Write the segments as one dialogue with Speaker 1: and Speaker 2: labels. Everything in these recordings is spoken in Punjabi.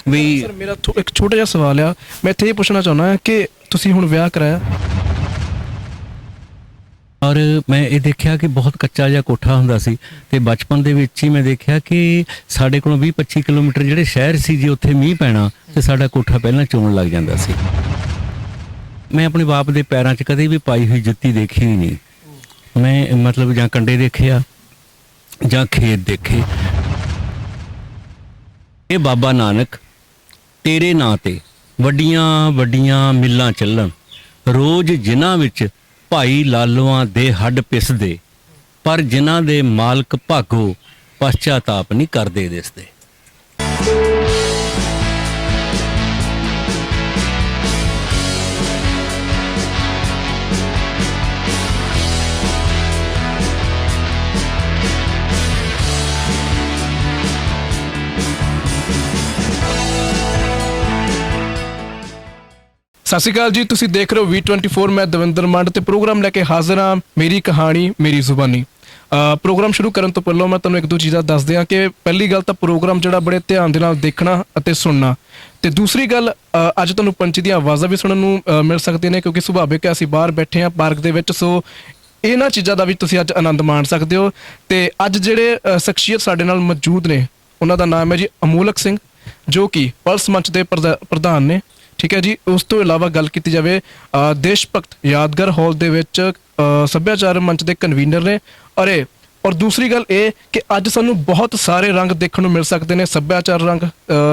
Speaker 1: ਵੀ
Speaker 2: ਸਰ ਮੇਰਾ ਇੱਕ ਛੋਟਾ ਜਿਹਾ ਸਵਾਲ ਆ, ਮੈਂ ਇੱਥੇ ਇਹ ਪੁੱਛਣਾ ਚਾਹੁੰਦਾ ਹਾਂ ਕਿ ਤੁਸੀਂ ਹੁਣ ਵਿਆਹ ਕਰਾਇਆ
Speaker 1: ਔਰ ਮੈਂ ਇਹ ਦੇਖਿਆ ਕਿ ਬਹੁਤ ਕੱਚਾ ਜਿਹਾ ਕੋਠਾ ਹੁੰਦਾ ਸੀ ਤੇ ਬਚਪਨ ਦੇ ਵਿੱਚ ਹੀ ਮੈਂ ਦੇਖਿਆ ਕਿ ਸਾਡੇ ਕੋਲੋਂ 20-25 ਕਿਲੋਮੀਟਰ ਜਿਹੜੇ ਸ਼ਹਿਰ ਸੀ, ਜੇ ਉੱਥੇ ਮੀਂਹ ਪੈਣਾ ਤੇ ਸਾਡਾ ਕੋਠਾ ਪਹਿਲਾਂ ਚੋਣ ਲੱਗ ਜਾਂਦਾ ਸੀ। ਮੈਂ ਆਪਣੇ ਬਾਪ ਦੇ ਪੈਰਾਂ 'ਚ ਕਦੇ ਵੀ ਪਾਈ ਹੋਈ ਜੁੱਤੀ ਦੇਖੀ ਹੀ ਨਹੀਂ। ਮੈਂ ਮਤਲਬ ਜਾਂ ਕੰਡੇ ਦੇਖੇ ਆ ਜਾਂ ਖੇਤ ਦੇਖੇ। ਇਹ ਬਾਬਾ ਨਾਨਕ ਤੇਰੇ ਨਾਂ ਤੇ ਵੱਡੀਆਂ ਵੱਡੀਆਂ ਮਿੱਲਾਂ ਚੱਲਣ, ਰੋਜ਼ ਜਿਨ੍ਹਾਂ ਵਿੱਚ ਭਾਈ ਲਾਲੋਆਂ ਦੇ ਹੱਡ ਪਿਸਦੇ, ਪਰ ਜਿਨ੍ਹਾਂ ਦੇ ਮਾਲਕ ਭਾਗੋ ਪਛਤਾਪ ਨਹੀਂ ਕਰਦੇ ਦਿਸਦੇ।
Speaker 2: ਸਤਿ ਸ਼੍ਰੀ ਅਕਾਲ ਜੀ, ਤੁਸੀਂ ਦੇਖ ਰਹੇ ਹੋ V24। ਮੈਂ ਦਵਿੰਦਰ ਮੰਡ ਤੇ ਪ੍ਰੋਗਰਾਮ ਲੈ ਕੇ ਹਾਜ਼ਰ ਹਾਂ, ਮੇਰੀ ਕਹਾਣੀ ਮੇਰੀ ਜ਼ੁਬਾਨੀ। ਪ੍ਰੋਗਰਾਮ ਸ਼ੁਰੂ ਕਰਨ ਤੋਂ ਪਹਿਲਾਂ ਮੈਂ ਤੁਹਾਨੂੰ ਇੱਕ ਦੋ ਚੀਜ਼ਾਂ ਦੱਸ ਦਿਆਂ ਕਿ ਪਹਿਲੀ ਗੱਲ ਤਾਂ ਪ੍ਰੋਗਰਾਮ ਜਿਹੜਾ ਬੜੇ ਧਿਆਨ ਦੇ ਨਾਲ ਦੇਖਣਾ ਅਤੇ ਸੁਣਨਾ, ਤੇ ਦੂਸਰੀ ਗੱਲ ਅੱਜ ਤੁਹਾਨੂੰ ਪੰਛੀ ਦੀਆਂ ਆਵਾਜ਼ਾਂ ਵੀ ਸੁਣਨ ਨੂੰ ਮਿਲ ਸਕਦੀਆਂ ਨੇ, ਕਿਉਂਕਿ ਸੁਭਾਵਿਕ ਹੈ ਅਸੀਂ ਬਾਹਰ ਬੈਠੇ ਹਾਂ ਪਾਰਕ ਦੇ ਵਿੱਚ, ਸੋ ਇਹਨਾਂ ਚੀਜ਼ਾਂ ਦਾ ਵੀ ਤੁਸੀਂ ਅੱਜ ਆਨੰਦ ਮਾਣ ਸਕਦੇ ਹੋ। ਤੇ ਅੱਜ ਜਿਹੜੇ ਸ਼ਖਸੀਅਤ ਸਾਡੇ ਨਾਲ ਮੌਜੂਦ ਨੇ ਉਹਨਾਂ ਦਾ ਨਾਮ ਹੈ ਜੀ ਅਮੋਲਕ ਸਿੰਘ, ਜੋ ਕਿ ਪਲਸ ਮੰਚ ਦੇ ਪ੍ਰਧਾਨ ਨੇ। ਠੀਕ ਹੈ ਜੀ। ਉਸ ਤੋਂ ਇਲਾਵਾ ਗੱਲ ਕੀਤੀ ਜਾਵੇ ਦੇਸ਼ ਭਗਤ ਯਾਦਗਾਰ ਹਾਲ ਦੇ ਵਿੱਚ ਸੱਭਿਆਚਾਰ ਮੰਚ ਦੇ ਕਨਵੀਨਰ ਨੇ। ਔਰ ਦੂਸਰੀ ਗੱਲ ਇਹ ਕਿ ਅੱਜ ਸਾਨੂੰ ਬਹੁਤ ਸਾਰੇ ਰੰਗ ਦੇਖਣ ਨੂੰ ਮਿਲ ਸਕਦੇ ਨੇ, ਸੱਭਿਆਚਾਰ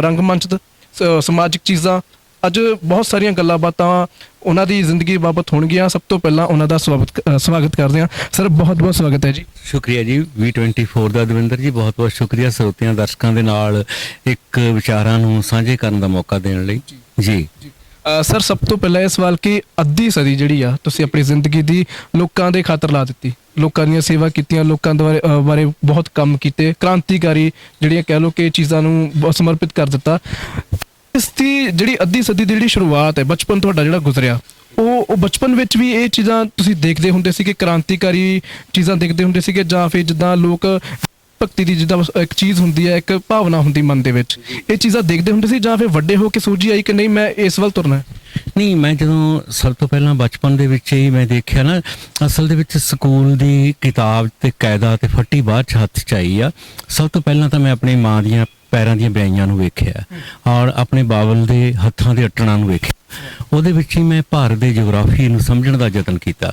Speaker 2: ਰੰਗ ਮੰਚ ਦੇ ਸਮਾਜਿਕ ਚੀਜ਼ਾਂ, ਅੱਜ ਬਹੁਤ ਸਾਰੀਆਂ ਗੱਲਾਂ ਬਾਤਾਂ ਉਹਨਾਂ ਦੀ ਜ਼ਿੰਦਗੀ ਬਾਬਤ ਹੋਣਗੀਆਂ। ਸਭ ਤੋਂ ਪਹਿਲਾਂ ਉਹਨਾਂ ਦਾ ਸਵਾਗਤ ਕਰਦੇ ਹਾਂ। ਸਰ ਬਹੁਤ ਬਹੁਤ ਸਵਾਗਤ ਹੈ ਜੀ।
Speaker 1: ਸ਼ੁਕਰੀਆ ਜੀ V24 ਦਾ ਦਵਿੰਦਰ ਜੀ, ਬਹੁਤ ਬਹੁਤ ਸ਼ੁਕਰੀਆ ਸਰੋਤਿਆਂ ਦਰਸ਼ਕਾਂ ਦੇ ਨਾਲ ਇੱਕ ਵਿਚਾਰਾਂ ਨੂੰ ਸਾਂਝੇ ਕਰਨ ਦਾ ਮੌਕਾ ਦੇਣ ਲਈ ਜੀ।
Speaker 2: ਸਰ ਸਭ ਤੋਂ ਪਹਿਲਾਂ ਇਹ ਸਵਾਲ ਕਿ ਅੱਧੀ ਸਦੀ ਜਿਹੜੀ ਆ ਤੁਸੀਂ ਆਪਣੀ ਜ਼ਿੰਦਗੀ ਦੀ ਲੋਕਾਂ ਦੇ ਖਾਤਰ ਲਾ ਦਿੱਤੀ, ਲੋਕਾਂ ਦੀਆਂ ਸੇਵਾ ਕੀਤੀਆਂ, ਲੋਕਾਂ ਬਾਰੇ ਬਹੁਤ ਕੰਮ ਕੀਤੇ, ਕ੍ਰਾਂਤੀਕਾਰੀ ਜਿਹੜੀਆਂ ਕਹਿ ਲਓ ਕਿ ਚੀਜ਼ਾਂ ਨੂੰ ਸਮਰਪਿਤ ਕਰ ਦਿੱਤਾ। ਇਸ ਦੀ ਜਿਹੜੀ ਅੱਧੀ ਸਦੀ ਦੀ ਜਿਹੜੀ ਸ਼ੁਰੂਆਤ ਹੈ, ਬਚਪਨ ਤੁਹਾਡਾ ਜਿਹੜਾ ਗੁਜ਼ਰਿਆ, ਉਹ ਬਚਪਨ ਵਿੱਚ ਵੀ ਇਹ ਚੀਜ਼ਾਂ ਤੁਸੀਂ ਦੇਖਦੇ ਹੁੰਦੇ ਸੀ ਕਿ ਕ੍ਰਾਂਤੀਕਾਰੀ ਚੀਜ਼ਾਂ ਦੇਖਦੇ ਹੁੰਦੇ ਸੀਗੇ, ਜਾਂ ਫਿਰ ਜਿੱਦਾਂ ਲੋਕ ਭਗਤੀ ਦੀ ਜਿੱਦਾਂ ਇੱਕ ਚੀਜ਼ ਹੁੰਦੀ ਹੈ, ਇੱਕ ਭਾਵਨਾ ਹੁੰਦੀ ਮਨ ਦੇ ਵਿੱਚ, ਇਹ ਚੀਜ਼ਾਂ ਦੇਖਦੇ ਹੁੰਦੇ ਸੀ, ਜਾਂ ਫਿਰ ਵੱਡੇ ਹੋ ਕੇ ਸੋਝੀ ਆਈ ਕਿ ਨਹੀਂ ਮੈਂ ਇਸ ਵੱਲ ਤੁਰਨਾ?
Speaker 1: ਨਹੀਂ, ਮੈਂ ਜਦੋਂ ਸਭ ਤੋਂ ਪਹਿਲਾਂ ਬਚਪਨ ਦੇ ਵਿੱਚ ਹੀ ਮੈਂ ਦੇਖਿਆ ਨਾ, ਅਸਲ ਦੇ ਵਿੱਚ ਸਕੂਲ ਦੀ ਕਿਤਾਬ ਤੇ ਕਾਇਦਾ ਤੇ ਫੱਟੀ ਬਾਅਦ 'ਚ ਹੱਥ 'ਚ ਆਈ ਆ। ਸਭ ਤੋਂ ਪਹਿਲਾਂ ਤਾਂ ਮੈਂ ਆਪਣੀ ਮਾਂ ਦੀਆਂ ਪੈਰਾਂ ਦੀਆਂ ਬਿਆਈਆਂ ਨੂੰ ਵੇਖਿਆ ਔਰ ਆਪਣੇ ਬਾਬਲ ਦੇ ਹੱਥਾਂ ਦੇ ਅੱਟਣਾ ਨੂੰ ਵੇਖਿਆ। ਉਹਦੇ ਵਿੱਚ ਹੀ ਮੈਂ ਭਾਰਤ ਦੇ ਜਿਓਗ੍ਰਾਫੀ ਨੂੰ ਸਮਝਣ ਦਾ ਯਤਨ ਕੀਤਾ।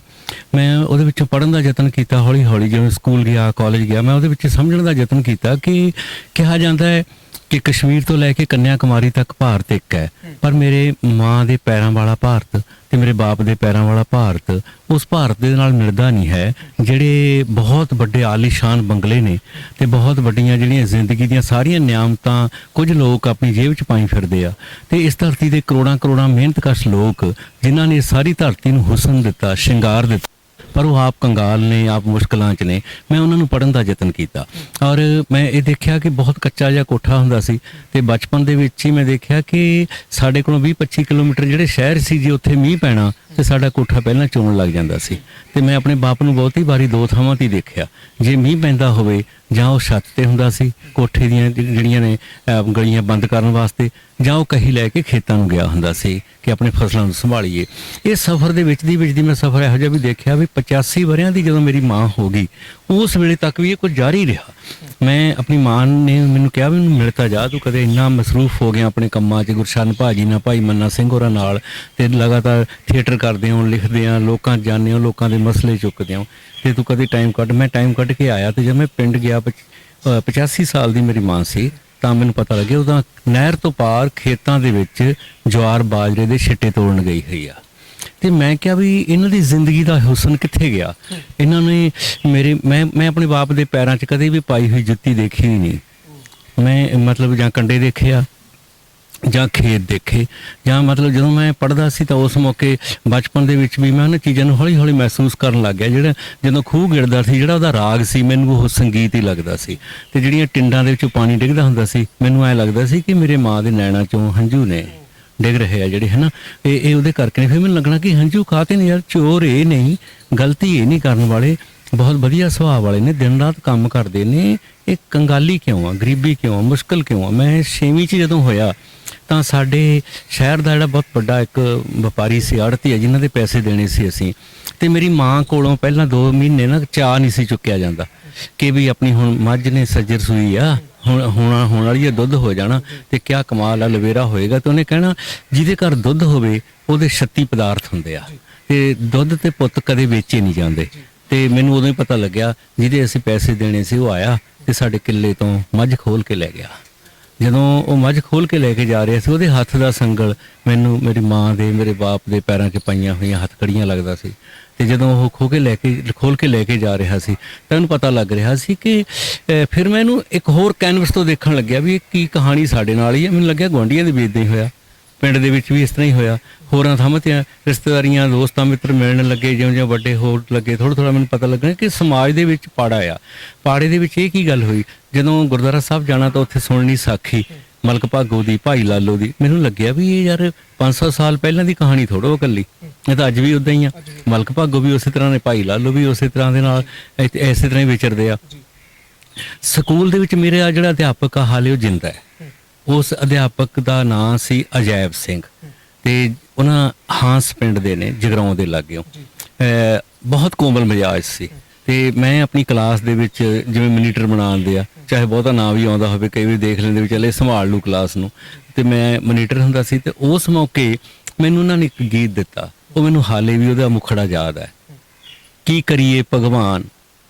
Speaker 1: ਮੈਂ ਉਹਦੇ ਵਿੱਚੋਂ ਪੜ੍ਹਨ ਦਾ ਯਤਨ ਕੀਤਾ ਹੌਲੀ ਹੌਲੀ, ਜਿਵੇਂ ਸਕੂਲ ਗਿਆ, ਕਾਲਜ ਗਿਆ, ਮੈਂ ਉਹਦੇ ਵਿੱਚ ਸਮਝਣ ਦਾ ਯਤਨ ਕੀਤਾ ਕਿ ਕਿਹਾ ਜਾਂਦਾ ਹੈ ਕਿ ਕਸ਼ਮੀਰ ਤੋਂ ਲੈ ਕੇ ਕੰਨਿਆ ਕੁਮਾਰੀ ਤੱਕ ਭਾਰਤ ਇੱਕ ਹੈ, ਪਰ ਮੇਰੇ ਮਾਂ ਦੇ ਪੈਰਾਂ ਵਾਲਾ ਭਾਰਤ ਤੇ ਮੇਰੇ ਬਾਪ ਦੇ ਪੈਰਾਂ ਵਾਲਾ ਭਾਰਤ ਉਸ ਭਾਰਤ ਦੇ ਨਾਲ ਮਿਲਦਾ ਨਹੀਂ ਹੈ, ਜਿਹੜੇ ਬਹੁਤ ਵੱਡੇ ਆਲੀਸ਼ਾਨ ਬੰਗਲੇ ਨੇ ਤੇ ਬਹੁਤ ਵੱਡੀਆਂ ਜਿਹੜੀਆਂ ਜ਼ਿੰਦਗੀ ਦੀਆਂ ਸਾਰੀਆਂ ਨਿਆਮਤਾਂ ਕੁਝ ਲੋਕ ਆਪਣੀ ਜੇਬ 'ਚ ਪਾਈ ਫਿਰਦੇ ਆ, ਤੇ ਇਸ ਧਰਤੀ ਦੇ ਕਰੋੜਾਂ ਕਰੋੜਾਂ ਮਿਹਨਤਕਸ਼ ਲੋਕ ਜਿਨ੍ਹਾਂ ਨੇ ਸਾਰੀ ਧਰਤੀ ਨੂੰ ਹੁਸਨ ਦਿੱਤਾ, ਸ਼ਿੰਗਾਰ ਦਿੱਤਾ, ਪਰ ਉਹ ਆਪ ਕੰਗਾਲ ਨੇ, ਆਪ ਮੁਸ਼ਕਲਾਂ 'ਚ ਨੇ। ਮੈਂ ਉਹਨਾਂ ਨੂੰ ਪੜ੍ਹਨ ਦਾ ਯਤਨ ਕੀਤਾ ਔਰ ਮੈਂ ਇਹ ਦੇਖਿਆ ਕਿ ਬਹੁਤ ਕੱਚਾ ਜਿਹਾ ਕੋਠਾ ਹੁੰਦਾ ਸੀ ਤੇ ਬਚਪਨ ਦੇ ਵਿੱਚ ਹੀ ਮੈਂ ਦੇਖਿਆ ਕਿ ਸਾਡੇ ਕੋਲੋਂ 20-25 ਕਿਲੋਮੀਟਰ ਜਿਹੜੇ ਸ਼ਹਿਰ ਸੀ, ਜੇ ਉੱਥੇ ਮੀਂਹ ਪੈਣਾ ਤੇ ਸਾਡਾ ਕੋਠਾ ਪਹਿਲਾਂ ਚੋਣ ਲੱਗ ਜਾਂਦਾ ਸੀ। ਤੇ ਮੈਂ ਆਪਣੇ ਬਾਪ ਨੂੰ ਬਹੁਤੀ ਵਾਰੀ ਦੋ ਥਾਵਾਂ 'ਤੇ ਦੇਖਿਆ, ਜੇ ਮੀਂਹ ਪੈਂਦਾ ਹੋਵੇ ਜਾਂ ਉਹ ਛੱਤ ਤੇ ਹੁੰਦਾ ਸੀ ਕੋਠੇ ਦੀਆਂ ਜਿਹੜੀਆਂ ਨੇ ਗਲੀਆਂ ਬੰਦ ਕਰਨ ਵਾਸਤੇ, ਜਾਂ ਉਹ ਕਹੀ ਲੈ ਕੇ ਖੇਤਾਂ ਨੂੰ ਗਿਆ ਹੁੰਦਾ ਸੀ ਕਿ ਆਪਣੇ ਫਸਲਾਂ ਨੂੰ ਸੰਭਾਲੀਏ। ਇਹ ਸਫ਼ਰ ਦੇ ਵਿੱਚ ਦੀ ਮੈਂ ਸਫ਼ਰ ਇਹੋ ਜਿਹਾ ਵੀ ਦੇਖਿਆ ਵੀ 85 ਵਰਿਆਂ ਦੀ ਜਦੋਂ ਮੇਰੀ ਮਾਂ ਹੋ ਗਈ, ਉਸ ਵੇਲੇ ਤੱਕ ਵੀ ਇਹ ਕੁਝ ਜਾਰੀ ਰਿਹਾ। ਮੈਂ ਆਪਣੀ ਮਾਂ ਨੇ ਮੈਨੂੰ ਕਿਹਾ ਵੀ ਮੈਨੂੰ ਮਿਲਤਾ ਜਾ, ਤੂੰ ਕਦੇ ਇੰਨਾ ਮਸਰੂਫ ਹੋ ਗਿਆ ਆਪਣੇ ਕੰਮਾਂ 'ਚ, ਗੁਰਸ਼ਨ ਭਾਜੀ ਨਾਲ, ਭਾਈ ਮੰਨਾ ਸਿੰਘ ਹੋਰਾਂ ਨਾਲ, ਤੇ ਲਗਾਤਾਰ ਥੀਏਟਰ ਕਰਦੇ ਹੋ, ਲਿਖਦੇ ਹਾਂ, ਲੋਕਾਂ 'ਚ ਜਾਂਦੇ ਹੋ, ਲੋਕਾਂ ਦੇ ਮਸਲੇ ਚੁੱਕਦੇ ਹੋ, ਤੇ ਤੂੰ ਕਦੇ ਟਾਈਮ ਕੱਢ। ਮੈਂ ਟਾਈਮ ਕੱਢ ਕੇ ਆਇਆ ਤੇ ਜਦ ਮੈਂ ਪਿੰਡ ਗਿਆ, 85 ਸਾਲ ਦੀ ਮੇਰੀ ਮਾਂ ਸੀ, ਤਾਂ ਮੈਨੂੰ ਪਤਾ ਲੱਗਿਆ ਉਹਦਾ ਨਹਿਰ ਤੋਂ ਪਾਰ ਖੇਤਾਂ ਦੇ ਵਿੱਚ ਜਵਾਰ ਬਾਜਰੇ ਦੇ ਛਿੱਟੇ ਤੋੜਨ ਗਈ ਹੋਈ ਆ। ਤੇ ਮੈਂ ਕਿਹਾ ਵੀ ਇਹਨਾਂ ਦੀ ਜ਼ਿੰਦਗੀ ਦਾ ਹੁਸਨ ਕਿੱਥੇ ਗਿਆ? ਇਹਨਾਂ ਨੇ ਮੈਂ ਆਪਣੇ ਬਾਪ ਦੇ ਪੈਰਾਂ 'ਚ ਕਦੇ ਵੀ ਪਾਈ ਹੋਈ ਜੁੱਤੀ ਦੇਖੀ ਹੀ ਨਹੀਂ। ਮੈਂ ਮਤਲਬ ਜਾਂ ਕੰਡੇ ਦੇਖੇ ਆ ਜਾਂ ਖੇਤ ਦੇਖੇ, ਜਾਂ ਮਤਲਬ ਜਦੋਂ ਮੈਂ ਪੜ੍ਹਦਾ ਸੀ ਤਾਂ ਉਸ ਮੌਕੇ ਬਚਪਨ ਦੇ ਵਿੱਚ ਵੀ ਮੈਂ ਉਹਨਾਂ ਚੀਜ਼ਾਂ ਨੂੰ ਹੌਲੀ ਹੌਲੀ ਮਹਿਸੂਸ ਕਰਨ ਲੱਗ ਗਿਆ। ਜਿਹੜਾ ਜਦੋਂ ਖੂਹ ਗਿਰਦਾ ਸੀ, ਜਿਹੜਾ ਉਹਦਾ ਰਾਗ ਸੀ, ਮੈਨੂੰ ਉਹ ਸੰਗੀਤ ਹੀ ਲੱਗਦਾ ਸੀ। ਤੇ ਜਿਹੜੀਆਂ ਟਿੰਡਾਂ ਦੇ ਵਿੱਚੋਂ ਪਾਣੀ ਡਿੱਗਦਾ ਹੁੰਦਾ ਸੀ, ਮੈਨੂੰ ਐਂ ਲੱਗਦਾ ਸੀ ਕਿ ਮੇਰੇ ਮਾਂ ਦੇ ਨੈਣਾਂ 'ਚੋਂ ਹੰਝੂ ਨੇ ਡਿੱਗ ਰਹੇ ਆ ਜਿਹੜੇ, ਹੈ ਨਾ। ਇਹ ਉਹਦੇ ਕਰਕੇ ਨੇ। ਫਿਰ ਮੈਨੂੰ ਲੱਗਣਾ ਕਿ ਹੰਝੂ ਕਾਹਤੇ ਨੇ ਯਾਰ, ਚੋਰ ਇਹ ਨਹੀਂ, ਗਲਤੀ ਇਹ ਨਹੀਂ ਕਰਨ ਵਾਲੇ, ਬਹੁਤ ਵਧੀਆ ਸੁਭਾਅ ਵਾਲੇ ਨੇ, ਦਿਨ ਰਾਤ ਕੰਮ ਕਰਦੇ ਨੇ, ਇਹ ਕੰਗਾਲੀ ਕਿਉਂ ਆ, ਗਰੀਬੀ ਕਿਉਂ ਆ, ਮੁਸ਼ਕਲ ਕਿਉਂ ਆ। ਮੈਂ 6ਵੀਂ 'ਚ ਜਦੋਂ ਹੋਇਆ ਤਾਂ ਸਾਡੇ ਸ਼ਹਿਰ ਦਾ ਜਿਹੜਾ ਬਹੁਤ ਵੱਡਾ ਇੱਕ ਵਪਾਰੀ ਸੀ, ਆੜ੍ਹਤੀ ਹੈ, ਜਿਨ੍ਹਾਂ ਦੇ ਪੈਸੇ ਦੇਣੇ ਸੀ ਅਸੀਂ, ਤੇ ਮੇਰੀ ਮਾਂ ਕੋਲੋਂ ਪਹਿਲਾਂ 2 ਮਹੀਨੇ ਨਾ ਚਾਹ ਨਹੀਂ ਸੀ ਚੁੱਕਿਆ ਜਾਂਦਾ ਕਿ ਵੀ ਆਪਣੀ ਹੁਣ ਮੱਝ ਨੇ ਸੱਜਰ ਸੂਈ ਆ, ਹੋਣ ਵਾਲੀ ਹੈ, ਦੁੱਧ ਹੋ ਜਾਣਾ, ਤੇ ਕਿਆ ਕਮਾਲ ਆ, ਲਵੇਰਾ ਹੋਏਗਾ। ਤੇ ਉਹਨੇ ਕਹਿਣਾ ਜਿਹਦੇ ਘਰ ਦੁੱਧ ਹੋਵੇ ਉਹਦੇ 36 ਪਦਾਰਥ ਹੁੰਦੇ ਆ, ਤੇ ਦੁੱਧ ਤੇ ਪੁੱਤ ਕਦੇ ਵੇਚੇ ਨਹੀਂ ਜਾਂਦੇ। ਤੇ ਮੈਨੂੰ ਉਦੋਂ ਹੀ ਪਤਾ ਲੱਗਿਆ, ਜਿਹਦੇ ਅਸੀਂ ਪੈਸੇ ਦੇਣੇ ਸੀ ਉਹ ਆਇਆ ਤੇ ਸਾਡੇ ਕਿੱਲੇ ਤੋਂ ਮੱਝ ਖੋਲ ਕੇ ਲੈ ਗਿਆ। ਜਦੋਂ ਉਹ ਮੱਝ ਖੋਲ ਕੇ ਲੈ ਕੇ ਜਾ ਰਿਹਾ ਸੀ, ਉਹਦੇ ਹੱਥ ਦਾ ਸੰਗਲ ਮੈਨੂੰ ਮੇਰੀ ਮਾਂ ਦੇ, ਮੇਰੇ ਬਾਪ ਦੇ ਪੈਰਾਂ 'ਚ ਪਾਈਆਂ ਹੋਈਆਂ ਹੱਥਕੜੀਆਂ ਲੱਗਦਾ ਸੀ। ਤੇ ਜਦੋਂ ਉਹ ਖੋਲ ਕੇ ਲੈ ਕੇ ਜਾ ਰਿਹਾ ਸੀ ਤਾਂ ਉਹਨੂੰ ਪਤਾ ਲੱਗ ਰਿਹਾ ਸੀ ਕਿ ਫਿਰ ਮੈਂ ਇਹਨੂੰ ਇੱਕ ਹੋਰ ਕੈਨਵਸ ਤੋਂ ਦੇਖਣ ਲੱਗਿਆ ਵੀ ਇਹ ਕੀ ਕਹਾਣੀ ਸਾਡੇ ਨਾਲ ਹੀ ਹੈ। ਮੈਨੂੰ ਲੱਗਿਆ ਗੁਆਂਢੀਆਂ ਦੇ ਵੀ ਇੱਦਾਂ ਹੀ ਹੋਇਆ, ਪਿੰਡ ਦੇ ਵਿੱਚ ਵੀ ਇਸ ਤਰ੍ਹਾਂ ਹੀ ਹੋਇਆ, ਹੋਰਾਂ ਥਾਵਾਂ 'ਤੇ ਰਿਸ਼ਤੇਦਾਰੀਆਂ, ਦੋਸਤਾਂ ਮਿੱਤਰ ਮਿਲਣ ਲੱਗੇ, ਜਿਉਂ-ਜਿਉਂ ਵੱਡੇ ਹੋਰ ਲੱਗੇ, ਥੋੜ੍ਹਾ ਮੈਨੂੰ ਪਤਾ ਲੱਗਣਾ ਕਿ ਸਮਾਜ ਦੇ ਵਿੱਚ ਪਾੜਾ ਆ। ਪਾੜੇ ਦੇ ਵਿੱਚ ਇਹ ਕੀ ਗੱਲ ਹੋਈ, ਜਦੋਂ ਗੁਰਦੁਆਰਾ ਸਾਹਿਬ ਜਾਣਾ ਤਾਂ ਉੱਥੇ ਸੁਣਨੀ ਸਾਖੀ ਮਲਕ ਭਾਗੋ ਦੀ, ਭਾਈ ਲਾਲੋ ਦੀ। ਮੈਨੂੰ ਲੱਗਿਆ ਵੀ ਇਹ ਯਾਰ 500 ਸਾਲ ਪਹਿਲਾਂ ਦੀ ਕਹਾਣੀ ਥੋੜ੍ਹਾ ਉਹ ਇਕੱਲੀ, ਇਹ ਤਾਂ ਅੱਜ ਵੀ ਉੱਦਾਂ ਹੀ ਆ। ਮਲਕ ਭਾਗੋ ਵੀ ਉਸੇ ਤਰ੍ਹਾਂ ਨੇ, ਭਾਈ ਲਾਲੋ ਵੀ ਉਸੇ ਤਰ੍ਹਾਂ ਦੇ ਨਾਲ ਇਸੇ ਤਰ੍ਹਾਂ ਹੀ ਵਿਚਰਦੇ ਆ। ਸਕੂਲ ਦੇ ਵਿੱਚ ਮੇਰੇ ਜਿਹੜਾ ਅਧਿਆਪਕ ਆ ਹਾਲੇ ਉਹ ਜਿੰਦਾ ਹੈ। ਉਸ ਅਧਿਆਪਕ ਦਾ ਨਾਂ ਸੀ ਅਜੈਬ ਸਿੰਘ, ਤੇ ਉਹਨਾਂ ਹਾਂਸ ਪਿੰਡ ਦੇ ਨੇ, ਜਗਰਾਉਂ ਦੇ ਲਾਗਿਓਂ। ਬਹੁਤ ਕੋਮਲ ਮਿਜਾਜ ਸੀ। ਤੇ ਮੈਂ ਆਪਣੀ ਕਲਾਸ ਦੇ ਵਿੱਚ ਜਿਵੇਂ ਮਨੀਟਰ ਬਣਾਉਂਦੇ ਆ, ਚਾਹੇ ਬਹੁਤਾ ਨਾਂ ਵੀ ਆਉਂਦਾ ਹੋਵੇ, ਕਈ ਵਾਰੀ ਦੇਖ ਲੈਂਦੇ ਵੀ ਚੱਲੇ ਸੰਭਾਲ ਲੂ ਕਲਾਸ ਨੂੰ, ਤੇ ਮੈਂ ਮਨੀਟਰ ਹੁੰਦਾ ਸੀ। ਤੇ ਉਸ ਮੌਕੇ ਮੈਨੂੰ ਉਹਨਾਂ ਨੇ ਇੱਕ ਗੀਤ ਦਿੱਤਾ, ਉਹ ਮੈਨੂੰ ਹਾਲੇ ਵੀ ਉਹਦਾ ਮੁਖੜਾ ਯਾਦ ਹੈ। ਕੀ ਕਰੀਏ ਭਗਵਾਨ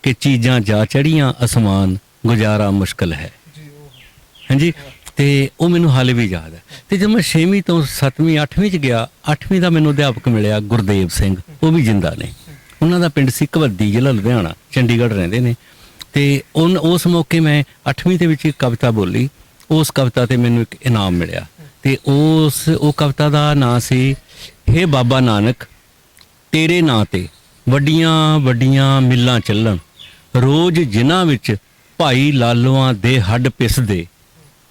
Speaker 1: ਕਿ ਚੀਜ਼ਾਂ ਜਾ ਚੜੀਆਂ ਅਸਮਾਨ, ਗੁਜ਼ਾਰਾ ਮੁਸ਼ਕਲ ਹੈ। ਹਾਂਜੀ, ਤੇ ਉਹ ਮੈਨੂੰ ਹਾਲੇ ਵੀ ਯਾਦ ਹੈ। ਤੇ ਜਦੋਂ ਮੈਂ 6ਵੀਂ ਤੋਂ 7ਵੀਂ 8ਵੀਂ 'ਚ ਗਿਆ, 8ਵੀਂ ਦਾ ਮੈਨੂੰ ਅਧਿਆਪਕ ਮਿਲਿਆ ਗੁਰਦੇਵ ਸਿੰਘ, ਉਹ ਵੀ ਜਿੰਦਾ ਨੇ। ਉਹਨਾਂ ਦਾ ਪਿੰਡ ਸੀ ਘਵੱਦੀ, ਜ਼ਿਲ੍ਹਾ ਲੁਧਿਆਣਾ, ਚੰਡੀਗੜ੍ਹ ਰਹਿੰਦੇ ਨੇ। ਤੇ ਉਸ ਮੌਕੇ ਮੈਂ 8ਵੀਂ ਦੇ ਵਿੱਚ ਇੱਕ ਕਵਿਤਾ ਬੋਲੀ, ਉਸ ਕਵਿਤਾ ਤੇ ਮੈਨੂੰ ਇੱਕ ਇਨਾਮ ਮਿਲਿਆ। ਤੇ ਉਹ ਕਵਿਤਾ ਦਾ ਨਾਂ ਸੀ, ਹੇ ਬਾਬਾ ਨਾਨਕ ਤੇਰੇ ਨਾਂ ਤੇ ਵੱਡੀਆਂ ਵੱਡੀਆਂ ਮਿੱਲਾਂ ਚੱਲਣ, ਰੋਜ਼ ਜਿਨ੍ਹਾਂ ਵਿੱਚ ਭਾਈ ਲਾਲੋਆਂ ਦੇ ਹੱਡ ਪਿਸਦੇ,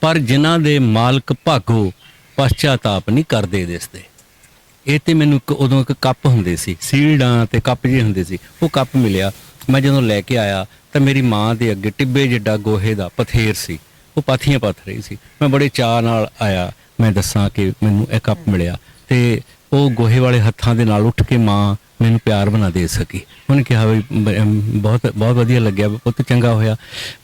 Speaker 1: ਪਰ ਜਿਨ੍ਹਾਂ ਦੇ ਮਾਲਕ ਭਾਗੋ ਪਛਤਾਪ ਨਹੀਂ ਕਰਦੇ ਦਿਸਦੇ। ਇਹ ਤੇ ਮੈਨੂੰ ਉਦੋਂ ਇੱਕ ਕੱਪ ਹੁੰਦੇ ਸੀ, ਸੀਲਡਾਂ ਤੇ ਕੱਪ ਜਿਹੇ ਹੁੰਦੇ ਸੀ, ਉਹ ਕੱਪ ਮਿਲਿਆ। ਮੈਂ ਜਦੋਂ ਲੈ ਕੇ ਆਇਆ ਤਾਂ ਮੇਰੀ ਮਾਂ ਦੇ ਅੱਗੇ ਟਿੱਬੇ ਜਿੱਡਾ ਗੋਹੇ ਦਾ ਪਥੇਰ ਸੀ, ਉਹ ਪਾਥੀਆਂ ਪੱਥ ਰਹੀ ਸੀ। ਮੈਂ ਬੜੇ ਚਾਅ ਨਾਲ ਆਇਆ, ਮੈਂ ਦੱਸਾਂ ਕਿ ਮੈਨੂੰ ਇਹ ਕੱਪ ਮਿਲਿਆ। ਤੇ ਉਹ ਗੋਹੇ ਵਾਲੇ ਹੱਥਾਂ ਦੇ ਨਾਲ ਉੱਠ ਕੇ ਮਾਂ ਮੈਨੂੰ ਪਿਆਰ ਬਣਾ ਦੇ ਸਕੀ। ਉਹਨੇ ਕਿਹਾ ਵੀ ਬਹੁਤ ਬਹੁਤ ਵਧੀਆ ਲੱਗਿਆ, ਬਹੁਤ ਚੰਗਾ ਹੋਇਆ।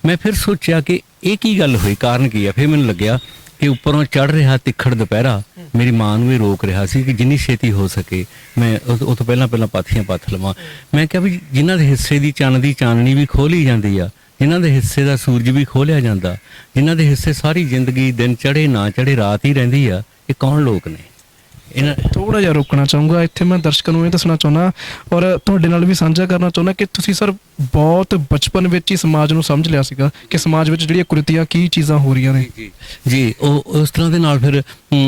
Speaker 1: ਮੈਂ ਫਿਰ ਸੋਚਿਆ ਕਿ ਇਹ ਕੀ ਗੱਲ ਹੋਈ, ਕਾਰਨ ਕੀ ਆ। ਫਿਰ ਮੈਨੂੰ ਲੱਗਿਆ ਕਿ ਉੱਪਰੋਂ ਚੜ੍ਹ ਰਿਹਾ ਤਿੱਖੜ ਦੁਪਹਿਰਾ ਮੇਰੀ ਮਾਂ ਨੂੰ ਵੀ ਰੋਕ ਰਿਹਾ ਸੀ ਕਿ ਜਿੰਨੀ ਛੇਤੀ ਹੋ ਸਕੇ ਮੈਂ ਉਹ ਤੋਂ ਪਹਿਲਾਂ ਪਾਥੀਆਂ ਪੱਥ ਲਵਾਂ। ਮੈਂ ਕਿਹਾ ਵੀ ਜਿਨ੍ਹਾਂ ਦੇ ਹਿੱਸੇ ਦੀ ਚੰਨ ਦੀ ਚਾਨਣੀ ਵੀ ਖੋਲੀ ਜਾਂਦੀ ਆ, ਜਿਨ੍ਹਾਂ ਦੇ ਹਿੱਸੇ ਦਾ ਸੂਰਜ ਵੀ ਖੋਲਿਆ ਜਾਂਦਾ, ਜਿਨ੍ਹਾਂ ਦੇ ਹਿੱਸੇ ਸਾਰੀ ਜ਼ਿੰਦਗੀ ਦਿਨ ਚੜ੍ਹੇ ਨਾ ਚੜ੍ਹੇ ਰਾਤ ਹੀ ਰਹਿੰਦੀ ਆ, ਇਹ ਕੌਣ ਲੋਕ ਨੇ। ਇਹਨਾਂ
Speaker 2: ਥੋੜਾ ਜਿਹਾ ਰੋਕਣਾ ਚਾਹੂੰਗਾ ਇੱਥੇ, ਮੈਂ ਦਰਸ਼ਕਾਂ ਨੂੰ ਇਹ ਦੱਸਣਾ ਚਾਹੁੰਦਾ ਔਰ ਤੁਹਾਡੇ ਨਾਲ ਵੀ ਸਾਂਝਾ ਕਰਨਾ ਚਾਹੁੰਦਾ ਕਿ ਤੁਸੀਂ ਸਰ ਬਹੁਤ ਬਚਪਨ ਵਿੱਚ ਹੀ ਸਮਾਜ ਨੂੰ ਸਮਝ ਲਿਆ ਸੀਗਾ ਕਿ ਸਮਾਜ ਵਿੱਚ ਜਿਹੜੀਆਂ ਕੁਰੀਤੀਆਂ ਕੀ ਚੀਜ਼ਾਂ ਹੋ ਰਹੀਆਂ ਨੇ।
Speaker 1: ਜੀ ਉਹ ਉਸ ਤਰ੍ਹਾਂ ਦੇ ਨਾਲ ਫਿਰ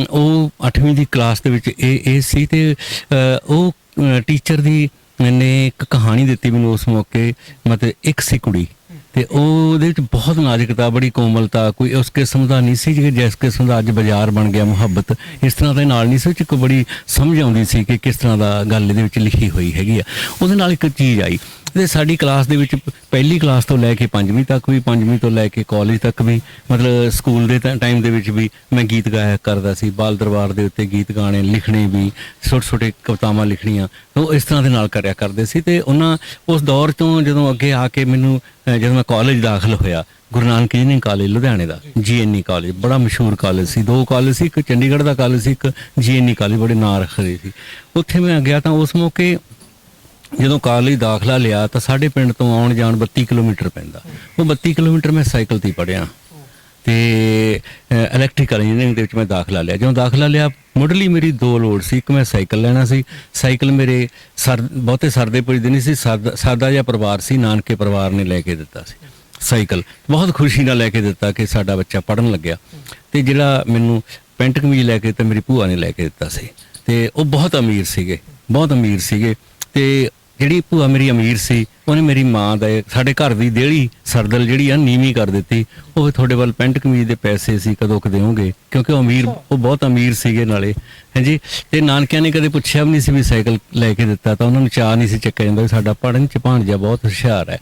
Speaker 1: ਉਹ 8ਵੀਂ ਦੀ ਕਲਾਸ ਦੇ ਵਿੱਚ ਇਹ ਸੀ। ਤੇ ਉਹ ਟੀਚਰ ਦੀ ਨੇ ਇੱਕ ਕਹਾਣੀ ਦਿੱਤੀ ਮੈਨੂੰ ਉਸ ਮੌਕੇ, ਮਤਲਬ ਇੱਕ ਸੀ ਕੁੜੀ, ਤੇ ਉਹਦੇ ਵਿੱਚ ਬਹੁਤ ਨਾਜ਼ੁਕਤਾ, ਬੜੀ ਕੋਮਲਤਾ, ਕੋਈ ਉਸ ਕਿਸਮ ਦਾ ਨਹੀਂ ਸੀ ਜਿਸ ਕਿਸਮ ਦਾ ਅੱਜ ਬਾਜ਼ਾਰ ਬਣ ਗਿਆ ਮੁਹੱਬਤ, ਇਸ ਤਰ੍ਹਾਂ ਦੇ ਨਾਲ ਨਹੀਂ ਸੀ। ਇੱਕ ਬੜੀ ਸਮਝ ਆਉਂਦੀ ਸੀ ਕਿ ਕਿਸ ਤਰ੍ਹਾਂ ਦਾ ਗੱਲ ਇਹਦੇ ਵਿੱਚ ਲਿਖੀ ਹੋਈ ਹੈਗੀ ਆ। ਉਹਦੇ ਨਾਲ ਇੱਕ ਚੀਜ਼ ਆਈ, ਤੇ ਸਾਡੀ ਕਲਾਸ ਦੇ ਵਿੱਚ ਪਹਿਲੀ ਕਲਾਸ ਤੋਂ ਲੈ ਕੇ 5ਵੀਂ ਤੱਕ ਵੀ, 5ਵੀਂ ਤੋਂ ਲੈ ਕੇ ਕਾਲਜ ਤੱਕ ਵੀ, ਮਤਲਬ ਸਕੂਲ ਦੇ ਟਾਈਮ ਦੇ ਵਿੱਚ ਵੀ ਮੈਂ ਗੀਤ ਗਾਇਆ ਕਰਦਾ ਸੀ। ਬਾਲ ਦਰਬਾਰ ਦੇ ਉੱਤੇ ਗੀਤ ਗਾਣੇ, ਲਿਖਣੇ ਵੀ, ਛੋਟੇ ਛੋਟੇ ਕਵਿਤਾਵਾਂ ਲਿਖਣੀਆਂ, ਉਹ ਇਸ ਤਰ੍ਹਾਂ ਦੇ ਨਾਲ ਕਰਿਆ ਕਰਦੇ ਸੀ। ਤੇ ਉਹਨਾਂ ਉਸ ਦੌਰ ਤੋਂ ਜਦੋਂ ਅੱਗੇ ਆ ਕੇ ਮੈਨੂੰ ਜਦੋਂ ਮੈਂ ਕਾਲਜ ਦਾਖਲ ਹੋਇਆ, ਗੁਰੂ ਨਾਨਕ ਇੰਜੀਨੀਅਰਿੰਗ ਕਾਲਜ ਲੁਧਿਆਣੇ ਦਾ, GNE ਕਾਲਜ ਬੜਾ ਮਸ਼ਹੂਰ ਕਾਲਜ ਸੀ। 2 ਕਾਲਜ ਸੀ, ਇੱਕ ਚੰਡੀਗੜ੍ਹ ਦਾ ਕਾਲਜ ਸੀ, ਇੱਕ GNE ਕਾਲਜ, ਬੜੇ ਨਾਂ ਰੱਖਦੇ ਸੀ। ਉੱਥੇ ਮੈਂ ਗਿਆ ਤਾਂ ਉਸ ਮੌਕੇ ਜਦੋਂ ਕਾਲਜ ਦਾਖਲਾ ਲਿਆ ਤਾਂ ਸਾਡੇ ਪਿੰਡ ਤੋਂ ਆਉਣ ਜਾਣ 32 ਕਿਲੋਮੀਟਰ ਪੈਂਦਾ। ਉਹ 32 ਕਿਲੋਮੀਟਰ ਮੈਂ ਸਾਈਕਲ 'ਤੇ ਪੜ੍ਹਿਆ। ਤੇ ਇਲੈਕਟ੍ਰੀਕਲ ਇੰਜੀਨੀਅਰਿੰਗ ਦੇ ਵਿੱਚ ਮੈਂ ਦਾਖਲਾ ਲਿਆ। ਜਦੋਂ ਦਾਖਲਾ ਲਿਆ, ਮੁੱਢਲੀ ਮੇਰੀ 2 ਲੋੜ ਸੀ। ਇੱਕ ਮੈਂ ਸਾਈਕਲ ਲੈਣਾ ਸੀ। ਸਾਈਕਲ ਮੇਰੇ ਬਹੁਤੇ ਸਰਦੇ ਪੁੱਜਦੇ ਨਹੀਂ ਸੀ, ਸਾਦਾ ਜਿਹਾ ਪਰਿਵਾਰ ਸੀ, ਨਾਨਕੇ ਪਰਿਵਾਰ ਨੇ ਲੈ ਕੇ ਦਿੱਤਾ ਸੀ ਸਾਈਕਲ, ਬਹੁਤ ਖੁਸ਼ੀ ਨਾਲ ਲੈ ਕੇ ਦਿੱਤਾ ਕਿ ਸਾਡਾ ਬੱਚਾ ਪੜ੍ਹਨ ਲੱਗਿਆ। ਤੇ ਜਿਹੜਾ ਮੈਨੂੰ ਪੈਂਟ ਕਮੀਜ਼ ਲੈ ਕੇ ਦਿੱਤਾ ਮੇਰੀ ਭੂਆ ਨੇ ਲੈ ਕੇ ਦਿੱਤਾ ਸੀ। ਤੇ ਉਹ ਬਹੁਤ ਅਮੀਰ ਸੀਗੇ। ਤੇ ਜਿਹੜੀ ਭੂਆ ਮੇਰੀ ਅਮੀਰ ਸੀ, ਉਹਨੇ ਮੇਰੀ ਮਾਂ ਦਾ, ਸਾਡੇ ਘਰ ਦੀ ਦੇਹਲੀ ਸਰਦਲ ਜਿਹੜੀ ਆ ਨੀਵੀਂ ਕਰ ਦਿੱਤੀ। ਉਹ ਤੁਹਾਡੇ ਵੱਲ ਪੈਂਟ ਕਮੀਜ਼ ਦੇ ਪੈਸੇ ਸੀ, ਕਦੋਂ ਕੁ ਦਿਓਗੇ, ਕਿਉਂਕਿ ਉਹ ਬਹੁਤ ਅਮੀਰ ਸੀਗੇ ਨਾਲੇ, ਹਾਂਜੀ। ਤੇ ਨਾਨਕਿਆਂ ਨੇ ਕਦੇ ਪੁੱਛਿਆ ਵੀ ਨਹੀਂ ਸੀ ਵੀ ਸਾਈਕਲ ਲੈ ਕੇ ਦਿੱਤਾ, ਤਾਂ ਉਹਨਾਂ ਨੂੰ ਚਾਅ ਨਹੀਂ ਸੀ ਚੱਕਿਆ ਜਾਂਦਾ ਵੀ ਸਾਡਾ ਪੜ੍ਹਨ 'ਚ ਭਾਣਜਾ ਬਹੁਤ ਹੁਸ਼ਿਆਰ ਹੈ।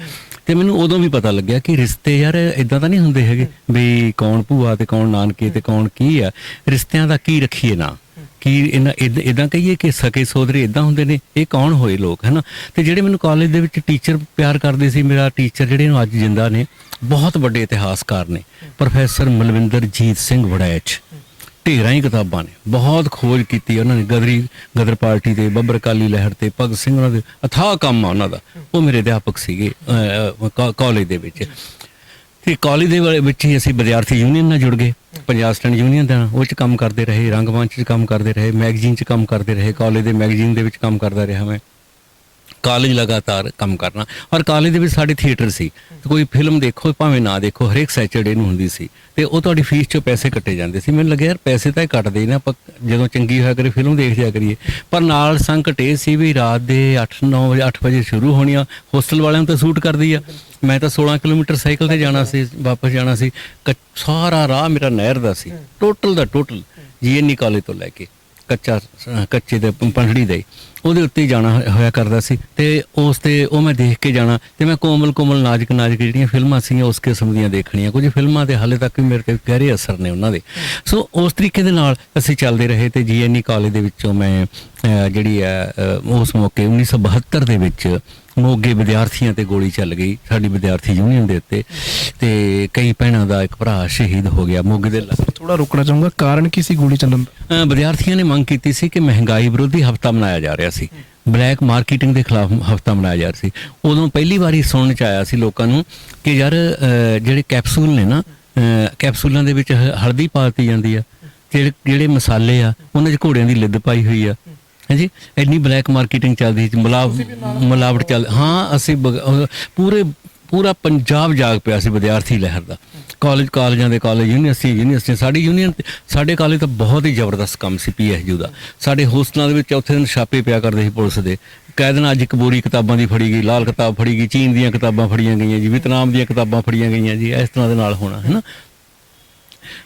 Speaker 1: ਤੇ ਮੈਨੂੰ ਉਦੋਂ ਵੀ ਪਤਾ ਲੱਗਿਆ ਕਿ ਰਿਸ਼ਤੇ ਯਾਰ ਇਦਾਂ ਤਾਂ ਨਹੀਂ ਹੁੰਦੇ ਹੈਗੇ ਵੀ ਕੌਣ ਭੂਆ ਤੇ ਕੌਣ ਨਾਨਕੇ ਤੇ ਕੌਣ ਕੀ ਆ। ਰਿਸ਼ਤਿਆਂ ਦਾ ਕੀ ਰੱਖੀਏ ਨਾ, ਕੀ ਇਹਨਾਂ ਇਦਾਂ ਕਹੀਏ ਕਿ ਸਕੇ ਸੋਦਰੇ ਇਦਾਂ ਹੁੰਦੇ ਨੇ, ਇਹ ਕੌਣ ਹੋਏ ਲੋਕ, ਹੈ ਨਾ। ਤੇ ਜਿਹੜੇ ਮੈਨੂੰ ਕਾਲਜ ਦੇ ਵਿੱਚ ਟੀਚਰ ਪਿਆਰ ਕਰਦੇ ਸੀ, ਮੇਰਾ ਟੀਚਰ ਜਿਹੜੇ ਨੂੰ ਅੱਜ ਜਿੰਦਾ ਨੇ, ਬਹੁਤ ਵੱਡੇ ਇਤਿਹਾਸਕਾਰ ਨੇ, ਪ੍ਰੋਫੈਸਰ ਮਲਵਿੰਦਰਜੀਤ ਸਿੰਘ ਵੜੈਚ। ਢੇਰਾਂ ਹੀ ਕਿਤਾਬਾਂ ਨੇ, ਬਹੁਤ ਖੋਜ ਕੀਤੀ ਉਹਨਾਂ ਨੇ, ਗਦਰ ਪਾਰਟੀ ਤੇ, ਬੱਬਰ ਅਕਾਲੀ ਲਹਿਰ ਤੇ, ਭਗਤ ਸਿੰਘ, ਉਹਨਾਂ ਦੇ ਅਥਾਹ ਕੰਮ ਆ ਉਹਨਾਂ ਦਾ। ਉਹ ਮੇਰੇ ਅਧਿਆਪਕ ਸੀਗੇ ਕਾਲਜ ਦੇ ਵਿੱਚ। ਤੇ ਕਾਲਜ ਦੇ ਵਿੱਚ ਹੀ ਅਸੀਂ ਵਿਦਿਆਰਥੀ ਯੂਨੀਅਨ ਨਾਲ ਜੁੜ ਗਏ, ਪੰਜਾਬ ਸਟੂਡੈਂਟ ਯੂਨੀਅਨ ਦਾ। ਉਹ 'ਚ ਕੰਮ ਕਰਦੇ ਰਹੇ, ਰੰਗਮੰਚ 'ਚ ਕੰਮ ਕਰਦੇ ਰਹੇ, ਮੈਗਜ਼ੀਨ 'ਚ ਕੰਮ ਕਰਦੇ ਰਹੇ, ਕਾਲਜ ਦੇ ਮੈਗਜ਼ੀਨ ਦੇ ਵਿੱਚ ਕੰਮ ਕਰਦਾ ਰਿਹਾ ਮੈਂ। ਕਾਲਜ ਲਗਾਤਾਰ ਕੰਮ ਕਰਨਾ, ਔਰ ਕਾਲਜ ਦੇ ਵਿੱਚ ਸਾਡੇ ਥੀਏਟਰ ਸੀ। ਕੋਈ ਫਿਲਮ ਦੇਖੋ ਭਾਵੇਂ ਨਾ ਦੇਖੋ, ਹਰੇਕ ਸੈਚਰਡੇ ਨੂੰ ਹੁੰਦੀ ਸੀ, ਤੇ ਉਹ ਤੁਹਾਡੀ ਫੀਸ 'ਚੋਂ ਪੈਸੇ ਕੱਟੇ ਜਾਂਦੇ ਸੀ। ਮੈਨੂੰ ਲੱਗਿਆ ਯਾਰ ਪੈਸੇ ਤਾਂ ਇਹ ਕੱਟਦੇ ਹੀ ਨਾ, ਆਪਾਂ ਜਦੋਂ ਚੰਗੀ ਹੋਇਆ ਕਰੇ ਫਿਲਮ ਦੇਖ ਜਾਇਆ ਕਰੀਏ। ਪਰ ਨਾਲ ਸੰਕਟ ਇਹ ਸੀ ਵੀ ਰਾਤ ਦੇ 8-9 ਵਜੇ 8 ਵਜੇ ਸ਼ੁਰੂ ਹੋਣੀਆਂ, ਹੋਸਟਲ ਵਾਲਿਆਂ ਨੂੰ ਤਾਂ ਸੂਟ ਕਰਦੀ ਆ। ਮੈਂ ਤਾਂ 16 ਕਿਲੋਮੀਟਰ ਸਾਈਕਲ ਤੇ ਜਾਣਾ ਸੀ, ਵਾਪਸ ਜਾਣਾ ਸੀ। ਸਾਰਾ ਰਾਹ ਮੇਰਾ ਨਹਿਰ ਦਾ ਸੀ, ਟੋਟਲ ਦਾ ਟੋਟਲ, GNE ਕਾਲਜ ਤੋਂ ਲੈ ਕੇ ਕੱਚੇ ਦੇ ਪੰਡੜੀ ਦੇ, ਉਹਦੇ ਉੱਤੇ ਹੀ ਜਾਣਾ ਹੋਇਆ ਕਰਦਾ ਸੀ। ਤੇ ਉਸ ਤੇ ਉਹ ਮੈਂ ਦੇਖ ਕੇ ਜਾਣਾ, ਤੇ ਮੈਂ ਕੋਮਲ ਨਾਜ਼ੁਕ ਜਿਹੜੀਆਂ ਫਿਲਮਾਂ ਸੀਗੀਆਂ ਉਸ ਕਿਸਮ ਦੀਆਂ ਦੇਖਣੀਆਂ। ਕੁਝ ਫਿਲਮਾਂ ਦੇ ਹਾਲੇ ਤੱਕ ਵੀ ਮੇਰੇ ਤੇ ਗਹਿਰੇ ਅਸਰ ਨੇ ਉਹਨਾਂ ਦੇ। ਸੋ ਉਸ ਤਰੀਕੇ ਦੇ ਨਾਲ ਅਸੀਂ ਚੱਲਦੇ ਰਹੇ। ਤੇ GNE ਕਾਲਜ ਦੇ ਵਿੱਚੋਂ ਮੈਂ ਜਿਹੜੀ ਹੈ ਉਸ ਮੌਕੇ 1972 ਦੇ ਵਿੱਚ ਮੋਗੇ ਵਿਦਿਆਰਥੀਆਂ ਤੇ ਗੋਲੀ ਚੱਲ ਗਈ, ਸਾਡੀ ਵਿਦਿਆਰਥੀ ਯੂਨੀਅਨ ਦੇ ਉੱਤੇ, ਤੇ ਕਈ ਭੈਣਾਂ ਦਾ ਇੱਕ ਭਰਾ ਸ਼ਹੀਦ ਹੋ ਗਿਆ ਮੋਗੇ ਦੇ।
Speaker 2: ਥੋੜਾ ਰੁਕਣਾ ਚਾਹੂੰਗਾ, ਕਾਰਨ ਕੀ ਸੀ ਗੋਲੀ ਚੱਲਣ ਦਾ?
Speaker 1: ਵਿਦਿਆਰਥੀਆਂ ਨੇ ਮੰਗ ਕੀਤੀ ਸੀ ਕਿ ਮਹਿੰਗਾਈ ਵਿਰੋਧੀ ਹਫ਼ਤਾ ਮਨਾਇਆ ਜਾ ਰਿਹਾ ਸੀ, ਬਲੈਕ ਮਾਰਕੀਟਿੰਗ ਦੇ ਖਿਲਾਫ ਹਫ਼ਤਾ ਮਨਾਇਆ ਜਾ ਰਿਹਾ ਸੀ। ਉਦੋਂ ਪਹਿਲੀ ਵਾਰੀ ਸੁਣਨ 'ਚ ਆਇਆ ਸੀ ਲੋਕਾਂ ਨੂੰ ਕਿ ਯਾਰ ਜਿਹੜੇ ਕੈਪਸੂਲ ਨੇ ਨਾ, ਕੈਪਸੂਲਾਂ ਦੇ ਵਿੱਚ ਹਲਦੀ ਪਾ ਦਿੱਤੀ ਜਾਂਦੀ ਆ, ਜਿਹੜੇ ਮਸਾਲੇ ਆ ਉਹਨਾਂ 'ਚ ਘੋੜਿਆਂ ਦੀ ਲਿੱਦ ਪਾਈ ਹੋਈ ਆ, ਹਾਂਜੀ। ਇੰਨੀ ਬਲੈਕ ਮਾਰਕੀਟਿੰਗ ਚੱਲਦੀ ਸੀ, ਮਿਲਾਵਟ ਚੱਲ। ਹਾਂ, ਅਸੀਂ ਪੂਰਾ ਪੰਜਾਬ ਜਾਗ ਪਿਆ ਸੀ ਵਿਦਿਆਰਥੀ ਲਹਿਰ ਦਾ। ਕਾਲਜਾਂ ਦੇ ਕਾਲਜ, ਯੂਨੀਵਰਸਿਟੀ, ਸਾਡੀ ਯੂਨੀਅਨ, ਸਾਡੇ ਕਾਲਜ ਤਾਂ ਬਹੁਤ ਹੀ ਜ਼ਬਰਦਸਤ ਕੰਮ ਸੀ PSU ਦਾ। ਸਾਡੇ ਹੋਸਟਲਾਂ ਦੇ ਵਿੱਚ ਚੌਥੇ ਦਿਨ ਛਾਪੇ ਪਿਆ ਕਰਦੇ ਸੀ ਪੁਲਿਸ ਦੇ, ਕਹਿ ਦੇਣਾ ਅੱਜ ਇੱਕ ਬੋਰੀ ਕਿਤਾਬਾਂ ਦੀ ਫੜੀ ਗਈ, ਲਾਲ ਕਿਤਾਬ ਫੜੀ ਗਈ, ਚੀਨ ਦੀਆਂ ਕਿਤਾਬਾਂ ਫੜੀਆਂ ਗਈਆਂ ਜੀ, ਵੀਅਤਨਾਮ ਦੀਆਂ ਕਿਤਾਬਾਂ ਫੜੀਆਂ ਗਈਆਂ ਜੀ, ਇਸ ਤਰ੍ਹਾਂ ਦੇ ਨਾਲ ਹੋਣਾ, ਹੈ ਨਾ।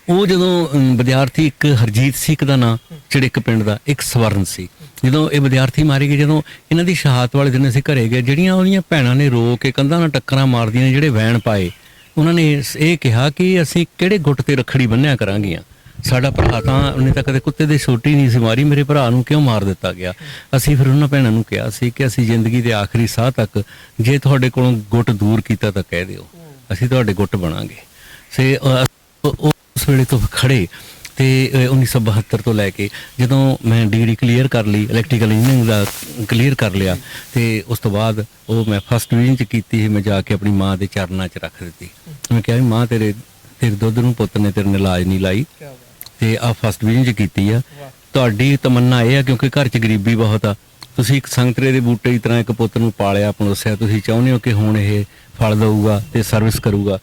Speaker 1: ਉਹ ਜਦੋਂ ਵਿਦਿਆਰਥੀ, ਇੱਕ ਹਰਜੀਤ ਸੀ ਇੱਕ ਦਾ ਨਾਂ, ਚੜਿੱਕ ਪਿੰਡ ਦਾ, ਇੱਕ ਸਵਰਨ ਸੀ, ਜਦੋਂ ਇਹ ਵਿਦਿਆਰਥੀ ਮਾਰੇ ਗਏ, ਜਦੋਂ ਇਹਨਾਂ ਦੀ ਸ਼ਹਾਦਤ ਵਾਲੇ ਦਿਨ ਅਸੀਂ ਘਰੇ ਗਏ, ਜਿਹੜੀਆਂ ਉਹਦੀਆਂ ਭੈਣਾਂ ਨੇ ਰੋ ਕੇ ਕੰਧਾਂ ਨਾਲ ਟੱਕਰਾਂ ਮਾਰਦੀਆਂ ਨੇ, ਜਿਹੜੇ ਵੈਣ ਪਾਏ, ਉਹਨਾਂ ਨੇ ਇਹ ਕਿਹਾ ਕਿ ਅਸੀਂ ਕਿਹੜੇ ਗੁੱਟ ਤੇ ਰੱਖੜੀ ਬੰਨ੍ਹਿਆ ਕਰਾਂਗੀਆਂ, ਸਾਡਾ ਭਰਾ ਤਾਂ ਉਹਨੇ ਤਾਂ ਕਦੇ ਕੁੱਤੇ ਦੇ ਛੋਟੀ ਨਹੀਂ ਸੀ ਮਾਰੀ, ਮੇਰੇ ਭਰਾ ਨੂੰ ਕਿਉਂ ਮਾਰ ਦਿੱਤਾ ਗਿਆ। ਅਸੀਂ ਫਿਰ ਉਹਨਾਂ ਭੈਣਾਂ ਨੂੰ ਕਿਹਾ ਸੀ ਕਿ ਅਸੀਂ ਜ਼ਿੰਦਗੀ ਦੇ ਆਖਰੀ ਸਾਹ ਤੱਕ ਜੇ ਤੁਹਾਡੇ ਕੋਲੋਂ ਗੁੱਟ ਦੂਰ ਕੀਤਾ ਤਾਂ ਕਹਿ ਦਿਓ, ਅਸੀਂ ਤੁਹਾਡੇ ਗੁੱਟ ਬਣਾਂਗੇ। ਸੇ ਉਸ ਵੇਲੇ ਤੋਂ ਖੜੇ। ਤੇ 1972 ਤੋਂ ਲੈ ਕੇ ਜਦੋਂ ਮੈਂ ਡਿਗਰੀ ਕਲੀਅਰ ਕਰ ਲਈ, ਇਲੈਕਟ੍ਰੀਕਲ ਇੰਜੀਨੀਅਰਿੰਗ ਦਾ ਕਲੀਅਰ ਕਰ ਲਿਆ, ਤੇ ਉਸ ਤੋਂ ਬਾਅਦ ਉਹ ਮੈਂ ਫਸਟ ਡਿਵੀਜ਼ਨ 'ਚ ਕੀਤੀ। ਮੈਂ ਜਾ ਕੇ ਆਪਣੀ ਮਾਂ ਦੇ ਚਰਨਾਂ 'ਚ ਰੱਖ ਦਿੱਤੀ। ਮੈਂ ਕਿਹਾ ਵੀ ਮਾਂ, ਤੇਰੇ ਦੁੱਧ ਨੂੰ ਪੁੱਤ ਨੇ ਤੇਰੇ ਨੇ ਲਾਜ ਨਹੀਂ ਲਾਈ, ਤੇ ਆਹ ਫਸਟ ਡਿਵੀਜ਼ਨ 'ਚ ਕੀਤੀ ਆ। ਤੁਹਾਡੀ ਤਮੰਨਾ ਇਹ ਆ ਕਿਉਂਕਿ ਘਰ 'ਚ ਗਰੀਬੀ ਬਹੁਤ ਆ, ਤੁਸੀਂ ਇੱਕ ਸੰਤਰੇ ਦੇ ਬੂਟੇ ਦੀ ਤਰ੍ਹਾਂ ਇੱਕ ਪੁੱਤ ਨੂੰ ਪਾਲਿਆ, ਪਲੋਸਿਆ, ਤੁਸੀਂ ਚਾਹੁੰਦੇ ਹੋ ਕਿ ਹੁਣ ਇਹ ਫਲ ਦਊਗਾ ਤੇ ਸਰਵਿਸ ਕਰੂਗਾ।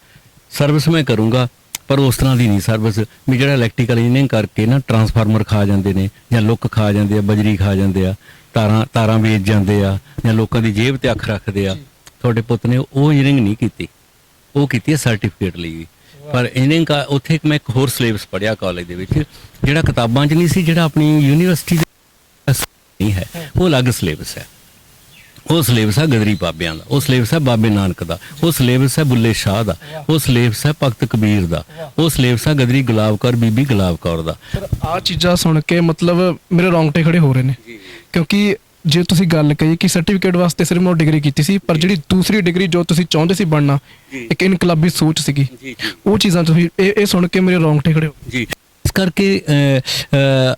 Speaker 1: ਸਰਵਿਸ ਮੈਂ ਕਰੂੰਗਾ, ਪਰ ਉਸ ਤਰ੍ਹਾਂ ਦੀ ਨਹੀਂ ਸਰਵਿਸ ਵੀ ਜਿਹੜਾ ਇਲੈਕਟ੍ਰੀਕਲ ਇੰਜੀਨੀਅਰਿੰਗ ਕਰਕੇ ਨਾ ਟਰਾਂਸਫਾਰਮਰ ਖਾ ਜਾਂਦੇ ਨੇ, ਜਾਂ ਲੁੱਕ ਖਾ ਜਾਂਦੇ ਆ, ਬਜਰੀ ਖਾ ਜਾਂਦੇ ਆ, ਤਾਰਾਂ ਵੇਚ ਜਾਂਦੇ ਆ, ਜਾਂ ਲੋਕਾਂ ਦੀ ਜੇਬ ਤੇ ਅੱਖ ਰੱਖਦੇ ਆ। ਤੁਹਾਡੇ ਪੁੱਤ ਨੇ ਉਹ ਇੰਜੀਨੀਅਰਿੰਗ ਨਹੀਂ ਕੀਤੀ, ਉਹ ਕੀਤੀ ਹੈ ਸਰਟੀਫਿਕੇਟ ਲਈ। ਪਰ ਇੰਜੀਨੀਅਰਿੰਗ ਉੱਥੇ ਮੈਂ ਇੱਕ ਹੋਰ ਸਿਲੇਬਸ ਪੜ੍ਹਿਆ ਕਾਲਜ ਦੇ ਵਿੱਚ, ਜਿਹੜਾ ਕਿਤਾਬਾਂ 'ਚ ਨਹੀਂ ਸੀ, ਜਿਹੜਾ ਆਪਣੀ ਯੂਨੀਵਰਸਿਟੀ ਦੇ ਨਹੀਂ ਹੈ, ਉਹ ਅਲੱਗ ਸਿਲੇਬਸ ਹੈ। ਉਹ ਸਿਲੇਬਸ ਹੈ ਗਦਰੀ ਬਾਬਿਆਂ ਦਾ, ਉਹ ਸਿਲੇਬਸ ਹੈ ਬਾਬੇ ਨਾਨਕ ਦਾ, ਉਹ ਸਿਲੇਬਸ ਹੈ ਬੁੱਲੇ ਸ਼ਾਹ ਦਾ, ਉਹ ਸਿਲੇਬਸ ਹੈ ਭਗਤ ਕਬੀਰ ਦਾ, ਉਹ ਸਿਲੇਬਸ ਹੈ ਗਦਰੀ ਗੁਲਾਬ ਕੌਰ, ਬੀਬੀ ਗੁਲਾਬ ਕੌਰ ਦਾ।
Speaker 2: ਆਹ ਚੀਜ਼ਾਂ ਸੁਣ ਕੇ ਮਤਲਬ ਮੇਰੇ ਰੌਂਗਟੇ ਖੜੇ ਹੋ ਰਹੇ ਨੇ, ਕਿਉਂਕਿ ਜੇ ਤੁਸੀਂ ਗੱਲ ਕਹੀ ਕਿ ਸਰਟੀਫਿਕੇਟ ਵਾਸਤੇ ਸਿਰਫ ਮੈਂ ਡਿਗਰੀ ਕੀਤੀ ਸੀ, ਪਰ ਜਿਹੜੀ ਦੂਸਰੀ ਡਿਗਰੀ ਜੋ ਤੁਸੀਂ ਚਾਹੁੰਦੇ ਸੀ ਬਣਨਾ, ਇੱਕ ਇਨਕਲਾਬੀ ਸੋਚ ਸੀਗੀ, ਉਹ ਚੀਜ਼ਾਂ ਤੁਸੀਂ ਇਹ ਸੁਣ ਕੇ ਮੇਰੇ ਰੌਂਗਟੇ ਖੜੇ ਹੋ ਜੀ।
Speaker 1: ਇਸ ਕਰਕੇ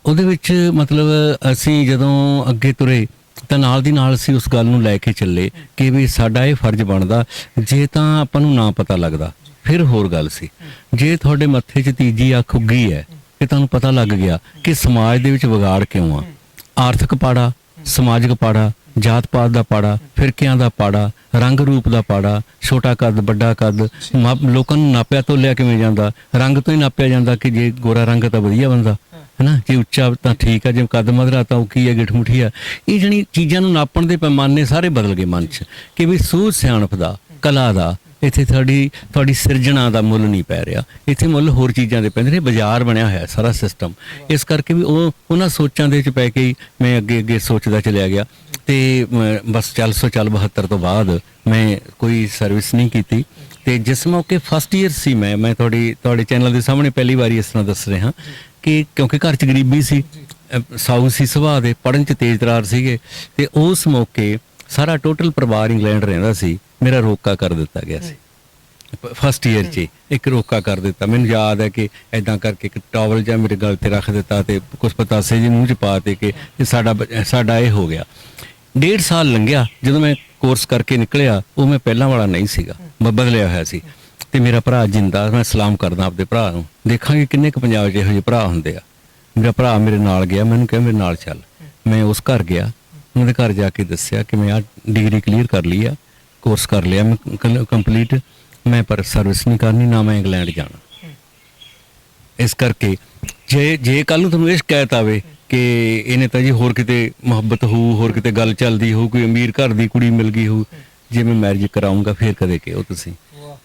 Speaker 1: ਉਹਦੇ ਵਿੱਚ ਮਤਲਬ ਅਸੀਂ ਜਦੋਂ ਅੱਗੇ ਤੁਰੇ ਤਾਂ ਨਾਲ ਦੀ ਨਾਲ ਅਸੀਂ ਉਸ ਗੱਲ ਨੂੰ ਲੈ ਕੇ ਚੱਲੇ ਕਿ ਵੀ ਸਾਡਾ ਇਹ ਫਰਜ਼ ਬਣਦਾ, ਜੇ ਤਾਂ ਆਪਾਂ ਨੂੰ ਨਾ ਪਤਾ ਲੱਗਦਾ ਫਿਰ ਹੋਰ ਗੱਲ ਸੀ। ਜੇ ਤੁਹਾਡੇ ਮੱਥੇ 'ਚ ਤੀਜੀ ਅੱਖ ਉੱਗੀ ਹੈ ਕਿ ਤੁਹਾਨੂੰ ਪਤਾ ਲੱਗ ਗਿਆ ਕਿ ਸਮਾਜ ਦੇ ਵਿੱਚ ਵਿਗਾੜ ਕਿਉਂ ਆ, ਆਰਥਿਕ ਪਾੜਾ, ਸਮਾਜਿਕ ਪਾੜਾ, ਜਾਤ ਪਾਤ ਦਾ ਪਾੜਾ, ਫਿਰਕਿਆਂ ਦਾ ਪਾੜਾ, ਰੰਗ ਰੂਪ ਦਾ ਪਾੜਾ, ਛੋਟਾ ਕੱਦ ਵੱਡਾ ਕੱਦ, ਲੋਕਾਂ ਨੂੰ ਨਾਪਿਆ ਤੋਲਿਆ ਕਿਵੇਂ ਜਾਂਦਾ, ਰੰਗ ਤੋਂ ਹੀ ਨਾਪਿਆ ਜਾਂਦਾ ਕਿ ਜੇ ਗੋਰਾ ਰੰਗ ਤਾਂ ਵਧੀਆ ਬੰਦਾ, ਹੈ ਨਾ, ਜੇ ਉੱਚਾ ਤਾਂ ਠੀਕ ਆ, ਜੇ ਕੱਦ ਮਧਰਾ ਤਾਂ ਉਹ ਕੀ ਹੈ, ਗਿੱਠ-ਮੁੱਠੀ ਆ। ਇਹ ਜਿਹੜੀ ਚੀਜ਼ਾਂ ਨੂੰ ਨਾਪਣ ਦੇ ਪੈਮਾਨੇ ਸਾਰੇ ਬਦਲ ਗਏ ਮਨ 'ਚ, ਕਿ ਵੀ ਸੂਝ ਸਿਆਣਪ ਦਾ, ਕਲਾ ਦਾ, ਇੱਥੇ ਤੁਹਾਡੀ ਸਿਰਜਣਾ ਦਾ ਮੁੱਲ ਨਹੀਂ ਪੈ ਰਿਹਾ, ਇੱਥੇ ਮੁੱਲ ਹੋਰ ਚੀਜ਼ਾਂ ਦੇ ਪੈਂਦੇ ਨੇ। ਬਾਜ਼ਾਰ ਬਣਿਆ ਹੋਇਆ ਸਾਰਾ ਸਿਸਟਮ। ਇਸ ਕਰਕੇ ਵੀ ਉਹਨਾਂ ਸੋਚਾਂ ਦੇ ਵਿੱਚ ਪੈ ਕੇ ਹੀ ਮੈਂ ਅੱਗੇ ਸੋਚਦਾ ਚਲਿਆ ਗਿਆ। ਤੇ ਬਸ ਚੱਲ 72 ਤੋਂ ਬਾਅਦ ਮੈਂ ਕੋਈ ਸਰਵਿਸ ਨਹੀਂ ਕੀਤੀ। ਤੇ ਜਿਸ ਮੌਕੇ ਫਸਟ ਈਅਰ ਸੀ ਮੈਂ ਤੁਹਾਡੇ ਚੈਨਲ ਦੇ ਸਾਹਮਣੇ ਪਹਿਲੀ ਵਾਰੀ ਇਸ ਤਰ੍ਹਾਂ ਦੱਸ ਰਿਹਾ ਕਿ ਕਿਉਂਕਿ ਘਰ 'ਚ ਗਰੀਬੀ ਸੀ, ਸਾਊ ਸੀ ਸੁਭਾਅ ਦੇ, ਪੜ੍ਹਨ 'ਚ ਤੇਜ਼ ਤਰਾਰ ਸੀਗੇ, ਤੇ ਉਸ ਮੌਕੇ ਸਾਰਾ ਟੋਟਲ ਪਰਿਵਾਰ ਇੰਗਲੈਂਡ ਰਹਿੰਦਾ ਸੀ। ਮੇਰਾ ਰੋਕਾ ਕਰ ਦਿੱਤਾ ਗਿਆ ਸੀ ਫਸਟ ਈਅਰ 'ਚ, ਇੱਕ ਰੋਕਾ ਕਰ ਦਿੱਤਾ। ਮੈਨੂੰ ਯਾਦ ਹੈ ਕਿ ਐਦਾਂ ਕਰਕੇ ਇੱਕ ਟਾਵਲ ਜਿਹਾ ਮੇਰੇ ਗਲ ਤੇ ਰੱਖ ਦਿੱਤਾ ਤੇ ਕੁਝ ਪਤਾਸੇ ਜਿਹੇ ਮੂੰਹ 'ਚ ਪਾ ਤੇ ਕਿ ਸਾਡਾ ਇਹ ਹੋ ਗਿਆ। 1.5 ਸਾਲ ਲੰਘਿਆ, ਜਦੋਂ ਮੈਂ ਕੋਰਸ ਕਰਕੇ ਨਿਕਲਿਆ ਉਹ ਮੈਂ ਪਹਿਲਾਂ ਵਾਲਾ ਨਹੀਂ ਸੀਗਾ, ਮੈਂ ਬਦਲਿਆ ਹੋਇਆ ਸੀ। ਤੇ ਮੇਰਾ ਭਰਾ ਜਿੰਦਾ, ਮੈਂ ਸਲਾਮ ਕਰਦਾ ਆਪਦੇ ਭਰਾ ਨੂੰ। ਦੇਖਾਂਗੇ ਕਿੰਨੇ ਕੁ ਪੰਜਾਬ 'ਚ ਇਹੋ ਜਿਹੇ ਭਰਾ ਹੁੰਦੇ ਆ। ਮੇਰਾ ਭਰਾ ਮੇਰੇ ਨਾਲ ਗਿਆ, ਮੈਨੂੰ ਕਿਹਾ ਮੇਰੇ ਨਾਲ ਚੱਲ। ਮੈਂ ਉਸ ਘਰ ਗਿਆ, ਉਹਨਾਂ ਦੇ ਘਰ ਜਾ ਕੇ ਦੱਸਿਆ ਕਿ ਮੈਂ ਆਹ ਡਿਗਰੀ ਕਲੀਅਰ ਕਰ ਲਈ ਆ, ਕੋਰਸ ਕਰ ਲਿਆ ਮੈਂ ਕੰਪਲੀਟ, ਮੈਂ ਪਰ ਸਰਵਿਸ ਨਹੀਂ ਕਰਨੀ, ਨਾ ਮੈਂ ਇੰਗਲੈਂਡ ਜਾਣਾ। ਇਸ ਕਰਕੇ ਜੇ ਕੱਲ ਨੂੰ ਤੁਹਾਨੂੰ ਇਹ ਸ਼ਿਕਾਇਤ ਆਵੇ ਕਿ ਇਹਨੇ ਤਾਂ ਜੀ ਹੋਰ ਕਿਤੇ ਮੁਹੱਬਤ ਹੋਊ, ਹੋਰ ਕਿਤੇ ਗੱਲ ਚੱਲਦੀ ਹੋਊ, ਕੋਈ ਅਮੀਰ ਘਰ ਦੀ ਕੁੜੀ ਮਿਲ ਗਈ ਹੋਊ, ਜੇ ਮੈਂ ਮੈਰਿਜ ਕਰਾਊਂਗਾ ਫਿਰ ਕਦੇ ਕਿਹੋ ਤੁਸੀਂ।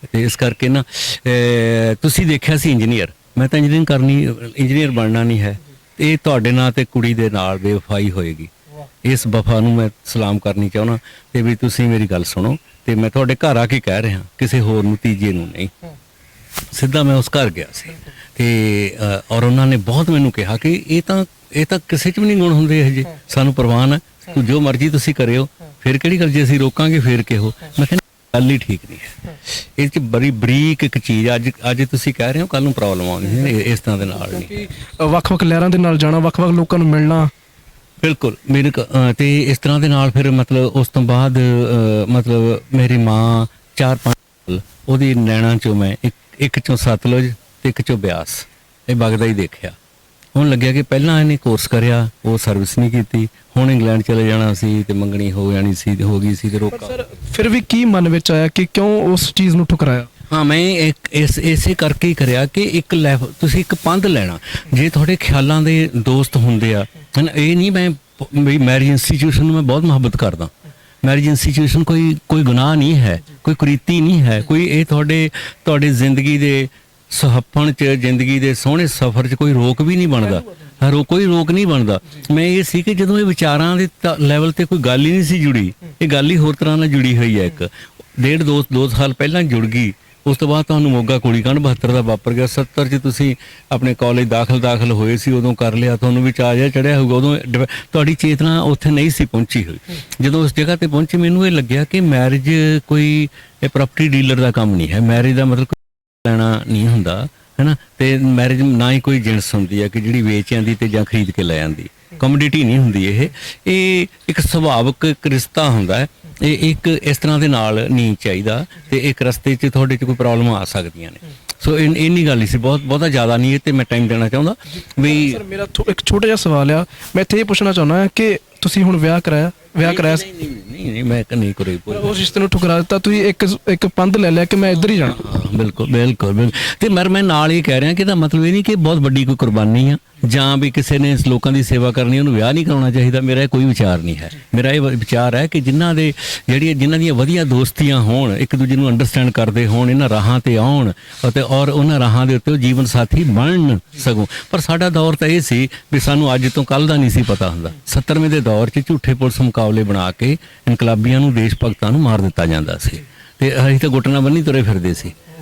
Speaker 1: ਤੇ ਇਸ ਕਰਕੇ ਨਾ ਤੁਸੀਂ ਦੇਖਿਆ ਸੀ ਇੰਜੀਨੀਅਰ, ਮੈਂ ਤਾਂ ਇੰਜੀਨੀਅਰਿੰਗ ਕਰਨੀ, ਇੰਜੀਨੀਅਰ ਬਣਨਾ ਨਹੀਂ ਹੈ। ਇਹ ਤੁਹਾਡੇ ਨਾਲ ਤੇ ਕੁੜੀ ਦੇ ਨਾਲ ਬੇਵਫਾਈ ਹੋਏਗੀ। ਇਸ ਵਫਾ ਨੂੰ ਮੈਂ ਸਲਾਮ ਕਰਨੀ ਚਾਹੁੰਦਾ ਤੇ ਵੀ ਤੁਸੀਂ ਮੇਰੀ ਗੱਲ ਸੁਣੋ। ਤੇ ਮੈਂ ਤੁਹਾਡੇ ਘਰ ਆ ਕੇ ਕਹਿ ਰਿਹਾ, ਕਿਸੇ ਹੋਰ ਨੂੰ, ਤੀਜੇ ਨੂੰ ਨਹੀਂ। ਸਿੱਧਾ ਮੈਂ ਉਸ ਘਰ ਗਿਆ ਸੀ ਤੇ ਔਰ ਉਹਨਾਂ ਨੇ ਬਹੁਤ ਮੈਨੂੰ ਕਿਹਾ ਕਿ ਇਹ ਤਾਂ ਕਿਸੇ 'ਚ ਵੀ ਨਹੀਂ ਗੁਣ ਹੁੰਦੇ ਇਹ ਜੇ, ਸਾਨੂੰ ਪ੍ਰਵਾਨ ਹੈ, ਤੂੰ ਜੋ ਮਰਜ਼ੀ ਤੁਸੀਂ ਕਰਿਓ, ਫਿਰ ਕਿਹੜੀ ਗੱਲ ਜੇ ਅਸੀਂ ਰੋਕਾਂਗੇ ਫਿਰ ਕਿਹੋ। ਮੈਂ ਕਿਹਾ ਗੱਲ ਹੀ ਠੀਕ ਨਹੀਂ ਹੈ, ਇਹ 'ਚ ਬੜੀ ਬਰੀਕ ਇੱਕ ਚੀਜ਼ ਅੱਜ ਤੁਸੀਂ ਕਹਿ ਰਹੇ ਹੋ, ਕੱਲ ਨੂੰ ਪ੍ਰੋਬਲਮ ਆਉਣੀ ਹੈ। ਇਸ ਤਰ੍ਹਾਂ ਦੇ ਨਾਲ ਨਹੀਂ,
Speaker 2: ਵੱਖ-ਵੱਖ ਲਹਿਰਾਂ ਦੇ ਨਾਲ ਜਾਣਾ, ਵੱਖ-ਵੱਖ ਲੋਕਾਂ ਨੂੰ ਮਿਲਣਾ,
Speaker 1: ਬਿਲਕੁਲ ਮੇਰੇ ਤੇ ਇਸ ਤਰ੍ਹਾਂ ਦੇ ਨਾਲ ਫਿਰ ਮਤਲਬ ਉਸ ਤੋਂ ਬਾਅਦ ਮਤਲਬ ਮੇਰੀ ਮਾਂ 4-5 ਸਾਲ ਉਹਦੀ ਨੈਣਾ 'ਚੋਂ ਮੈਂ ਇੱਕ 'ਚੋਂ ਸਤਲੁਜ ਤੇ ਇੱਕ 'ਚੋਂ ਬਿਆਸ ਇਹ ਵਗਦਾ ਹੀ ਦੇਖਿਆ। ਹੁਣ ਲੱਗਿਆ ਕਿ ਪਹਿਲਾਂ ਇਹਨੇ ਕੋਰਸ ਕਰਿਆ, ਉਹ ਸਰਵਿਸ ਨਹੀਂ ਕੀਤੀ, ਹੁਣ ਇੰਗਲੈਂਡ ਚਲੇ ਜਾਣਾ ਸੀ ਤੇ ਮੰਗਣੀ ਹੋ ਜਾਣੀ ਸੀ, ਹੋ ਗਈ ਸੀ ਤੇ ਰੋਕਾ।
Speaker 2: ਸਰ ਫਿਰ ਵੀ ਕੀ ਮਨ ਵਿੱਚ ਆਇਆ ਕਿ ਕਿਉਂ ਉਸ ਚੀਜ਼ ਨੂੰ ਠੁਕਰਾਇਆ?
Speaker 1: ਹਾਂ, ਮੈਂ ਇਸੇ ਕਰਕੇ ਹੀ ਕਰਿਆ ਕਿ ਇੱਕ ਤੁਸੀਂ ਇੱਕ ਪੰਧ ਲੈਣਾ। ਜੇ ਤੁਹਾਡੇ ਖਿਆਲਾਂ ਦੇ ਦੋਸਤ ਹੁੰਦੇ ਆ, ਇਹ ਨਹੀਂ ਮੈਂ ਮੈਰਿਜ ਇੰਸਟੀਚਿਊਸ਼ਨ ਨੂੰ ਮੈਂ ਬਹੁਤ ਮੁਹੱਬਤ ਕਰਦਾ। ਮੈਰਿਜ ਇੰਸਟੀਚਿਊਸ਼ਨ ਕੋਈ ਗੁਨਾਹ ਨਹੀਂ ਹੈ, ਕੋਈ ਕੁਰੀਤੀ ਨਹੀਂ ਹੈ, ਕੋਈ ਇਹ ਤੁਹਾਡੇ ਜ਼ਿੰਦਗੀ ਦੇ ਸੁਹੱਪਣ 'ਚ, ਜ਼ਿੰਦਗੀ ਦੇ ਸੋਹਣੇ ਸਫ਼ਰ 'ਚ ਕੋਈ ਰੋਕ ਵੀ ਨਹੀਂ ਬਣਦਾ, ਕੋਈ ਰੋਕ ਨਹੀਂ ਬਣਦਾ। ਮੈਂ ਇਹ ਸੀ ਕਿ ਜਦੋਂ ਇਹ ਵਿਚਾਰਾਂ ਦੇ ਲੈਵਲ ਤੇ ਕੋਈ ਗੱਲ ਹੀ ਨਹੀਂ ਸੀ ਜੁੜੀ, ਇਹ ਗੱਲ ਹੀ ਹੋਰ ਤਰ੍ਹਾਂ ਨਾਲ ਜੁੜੀ ਹੋਈ ਹੈ। ਇੱਕ 1.5-2 ਸਾਲ ਪਹਿਲਾਂ ਜੁੜ ਗਈ, ਉਸ ਤੋਂ ਬਾਅਦ ਤੁਹਾਨੂੰ ਮੋਗਾ ਗੋਲੀकांड 72 ਦਾ ਵਾਪਰ ਗਿਆ। 70 'ਚ ਤੁਸੀਂ ਆਪਣੇ ਕਾਲਜ ਦਾਖਲ ਹੋਏ ਸੀ, ਉਦੋਂ ਕਰ ਲਿਆ, ਤੁਹਾਨੂੰ ਵੀ ਚਾਅ ਜਿਹਾ ਚੜਿਆ ਹੋਊਗਾ। ਉਦੋਂ ਤੁਹਾਡੀ ਚੇਤਨਾ ਉੱਥੇ ਨਹੀਂ ਸੀ ਪਹੁੰਚੀ ਹੋਈ। ਜਦੋਂ ਉਸ ਜਗ੍ਹਾ ਤੇ ਪਹੁੰਚੀ, ਮੈਨੂੰ ਇਹ ਲੱਗਿਆ ਕਿ ਮੈਰਿਜ ਕੋਈ ਪ੍ਰਾਪਰਟੀ ਡੀਲਰ ਦਾ ਕੰਮ ਨਹੀਂ ਹੈ। ਮੈਰਿਜ ਦਾ ਮਤਲਬ ਲੈਣਾ ਨਹੀਂ ਹੁੰਦਾ, ਹੈ ਨਾ। ਤੇ ਮੈਰਿਜ ਨਾ ਹੀ ਕੋਈ ਜਿਣਸ ਹੁੰਦੀ ਹੈ ਕਿ ਜਿਹੜੀ ਵੇਚ ਆਂਦੀ ਤੇ ਜਾਂ ਖਰੀਦ ਕੇ ਲੈ ਆਂਦੀ, ਕਮੋਡਿਟੀ ਨਹੀਂ ਹੁੰਦੀ। ਇਹ ਇੱਕ ਸੁਭਾਵਿਕ ਇੱਕ ਰਿਸ਼ਤਾ ਹੁੰਦਾ ਹੈ। ਇਹ ਇੱਕ ਇਸ ਤਰ੍ਹਾਂ ਦੇ ਨਾਲ ਨਹੀਂ ਚਾਹੀਦਾ ਤੇ ਇੱਕ ਰਸਤੇ 'ਚ ਤੁਹਾਡੇ 'ਚ ਕੋਈ ਪ੍ਰੋਬਲਮ ਆ ਸਕਦੀਆਂ ਨੇ। ਸੋ ਇੰਨੀ ਗੱਲ ਨਹੀਂ ਸੀ, ਬਹੁਤਾ ਜ਼ਿਆਦਾ ਨਹੀਂ। ਇਹ ਤੇ ਮੈਂ ਟਾਈਮ ਦੇਣਾ ਚਾਹੁੰਦਾ ਵੀ।
Speaker 2: ਸਰ ਮੇਰਾ ਇੱਕ ਛੋਟਾ ਜਿਹਾ ਸਵਾਲ ਆ, ਮੈਂ ਇੱਥੇ ਇਹ ਪੁੱਛਣਾ ਚਾਹੁੰਦਾ ਕਿ ਤੁਸੀਂ ਹੁਣ ਵਿਆਹ ਕਰਾਇਆ
Speaker 1: ਨਹੀਂ ਮੈਂ ਨਹੀਂ ਕੋਈ
Speaker 2: ਉਸ ਰਿਸ਼ਤੇ ਨੂੰ ਠੁਕਰਾ ਦਿੱਤਾ, ਤੁਸੀਂ ਇੱਕ ਪੰਧ ਲੈ ਲਿਆ ਕਿ ਮੈਂ ਇੱਧਰ ਹੀ ਜਾਣਾ।
Speaker 1: ਹਾਂ, ਬਿਲਕੁਲ। ਤੇ ਮੈਂ ਨਾਲ ਇਹ ਕਹਿ ਰਿਹਾ ਕਿ ਇਹਦਾ ਮਤਲਬ ਇਹ ਨਹੀਂ ਕਿ ਬਹੁਤ ਵੱਡੀ ਕੋਈ ਕੁਰਬਾਨੀ ਆ ਜਾਂ ਵੀ ਕਿਸੇ ਨੇ ਲੋਕਾਂ ਦੀ ਸੇਵਾ ਕਰਨੀ ਉਹਨੂੰ ਵਿਆਹ ਨਹੀਂ ਕਰਾਉਣਾ ਚਾਹੀਦਾ। ਮੇਰਾ ਇਹ ਕੋਈ ਵਿਚਾਰ ਨਹੀਂ ਹੈ। ਮੇਰਾ ਇਹ ਵਿਚਾਰ ਹੈ ਕਿ ਜਿਨ੍ਹਾਂ ਦੀਆਂ ਵਧੀਆ ਦੋਸਤੀਆਂ ਹੋਣ, ਇੱਕ ਦੂਜੇ ਨੂੰ ਅੰਡਰਸਟੈਂਡ ਕਰਦੇ ਹੋਣ, ਇਹਨਾਂ ਰਾਹਾਂ ਤੇ ਆਉਣ ਅਤੇ ਔਰ ਉਹਨਾਂ ਰਾਹਾਂ ਦੇ ਉੱਤੇ ਉਹ ਜੀਵਨ ਸਾਥੀ ਬਣਨ ਸਗੋਂ। ਪਰ ਸਾਡਾ ਦੌਰ ਤਾਂ ਇਹ ਸੀ ਵੀ ਸਾਨੂੰ ਅੱਜ ਤੋਂ ਕੱਲ੍ਹ ਦਾ ਨਹੀਂ ਸੀ ਪਤਾ ਹੁੰਦਾ। 70ਵੇਂ ਦੇ ਦੌਰ 'ਚ ਝੂਠੇ ਪੁਲਿਸ ਮੁਕਾਬਲੇ ਬਣਾ ਕੇ ਇਨਕਲਾਬੀਆਂ ਨੂੰ, ਦੇਸ਼ ਭਗਤਾਂ ਨੂੰ ਮਾਰ ਦਿੱਤਾ ਜਾਂਦਾ ਸੀ ਤੇ ਅਸੀਂ ਤਾਂ ਗੁੱਟਣਾ ਬੰਨੀ ਤੁਰੇ ਫਿਰਦੇ ਸੀ।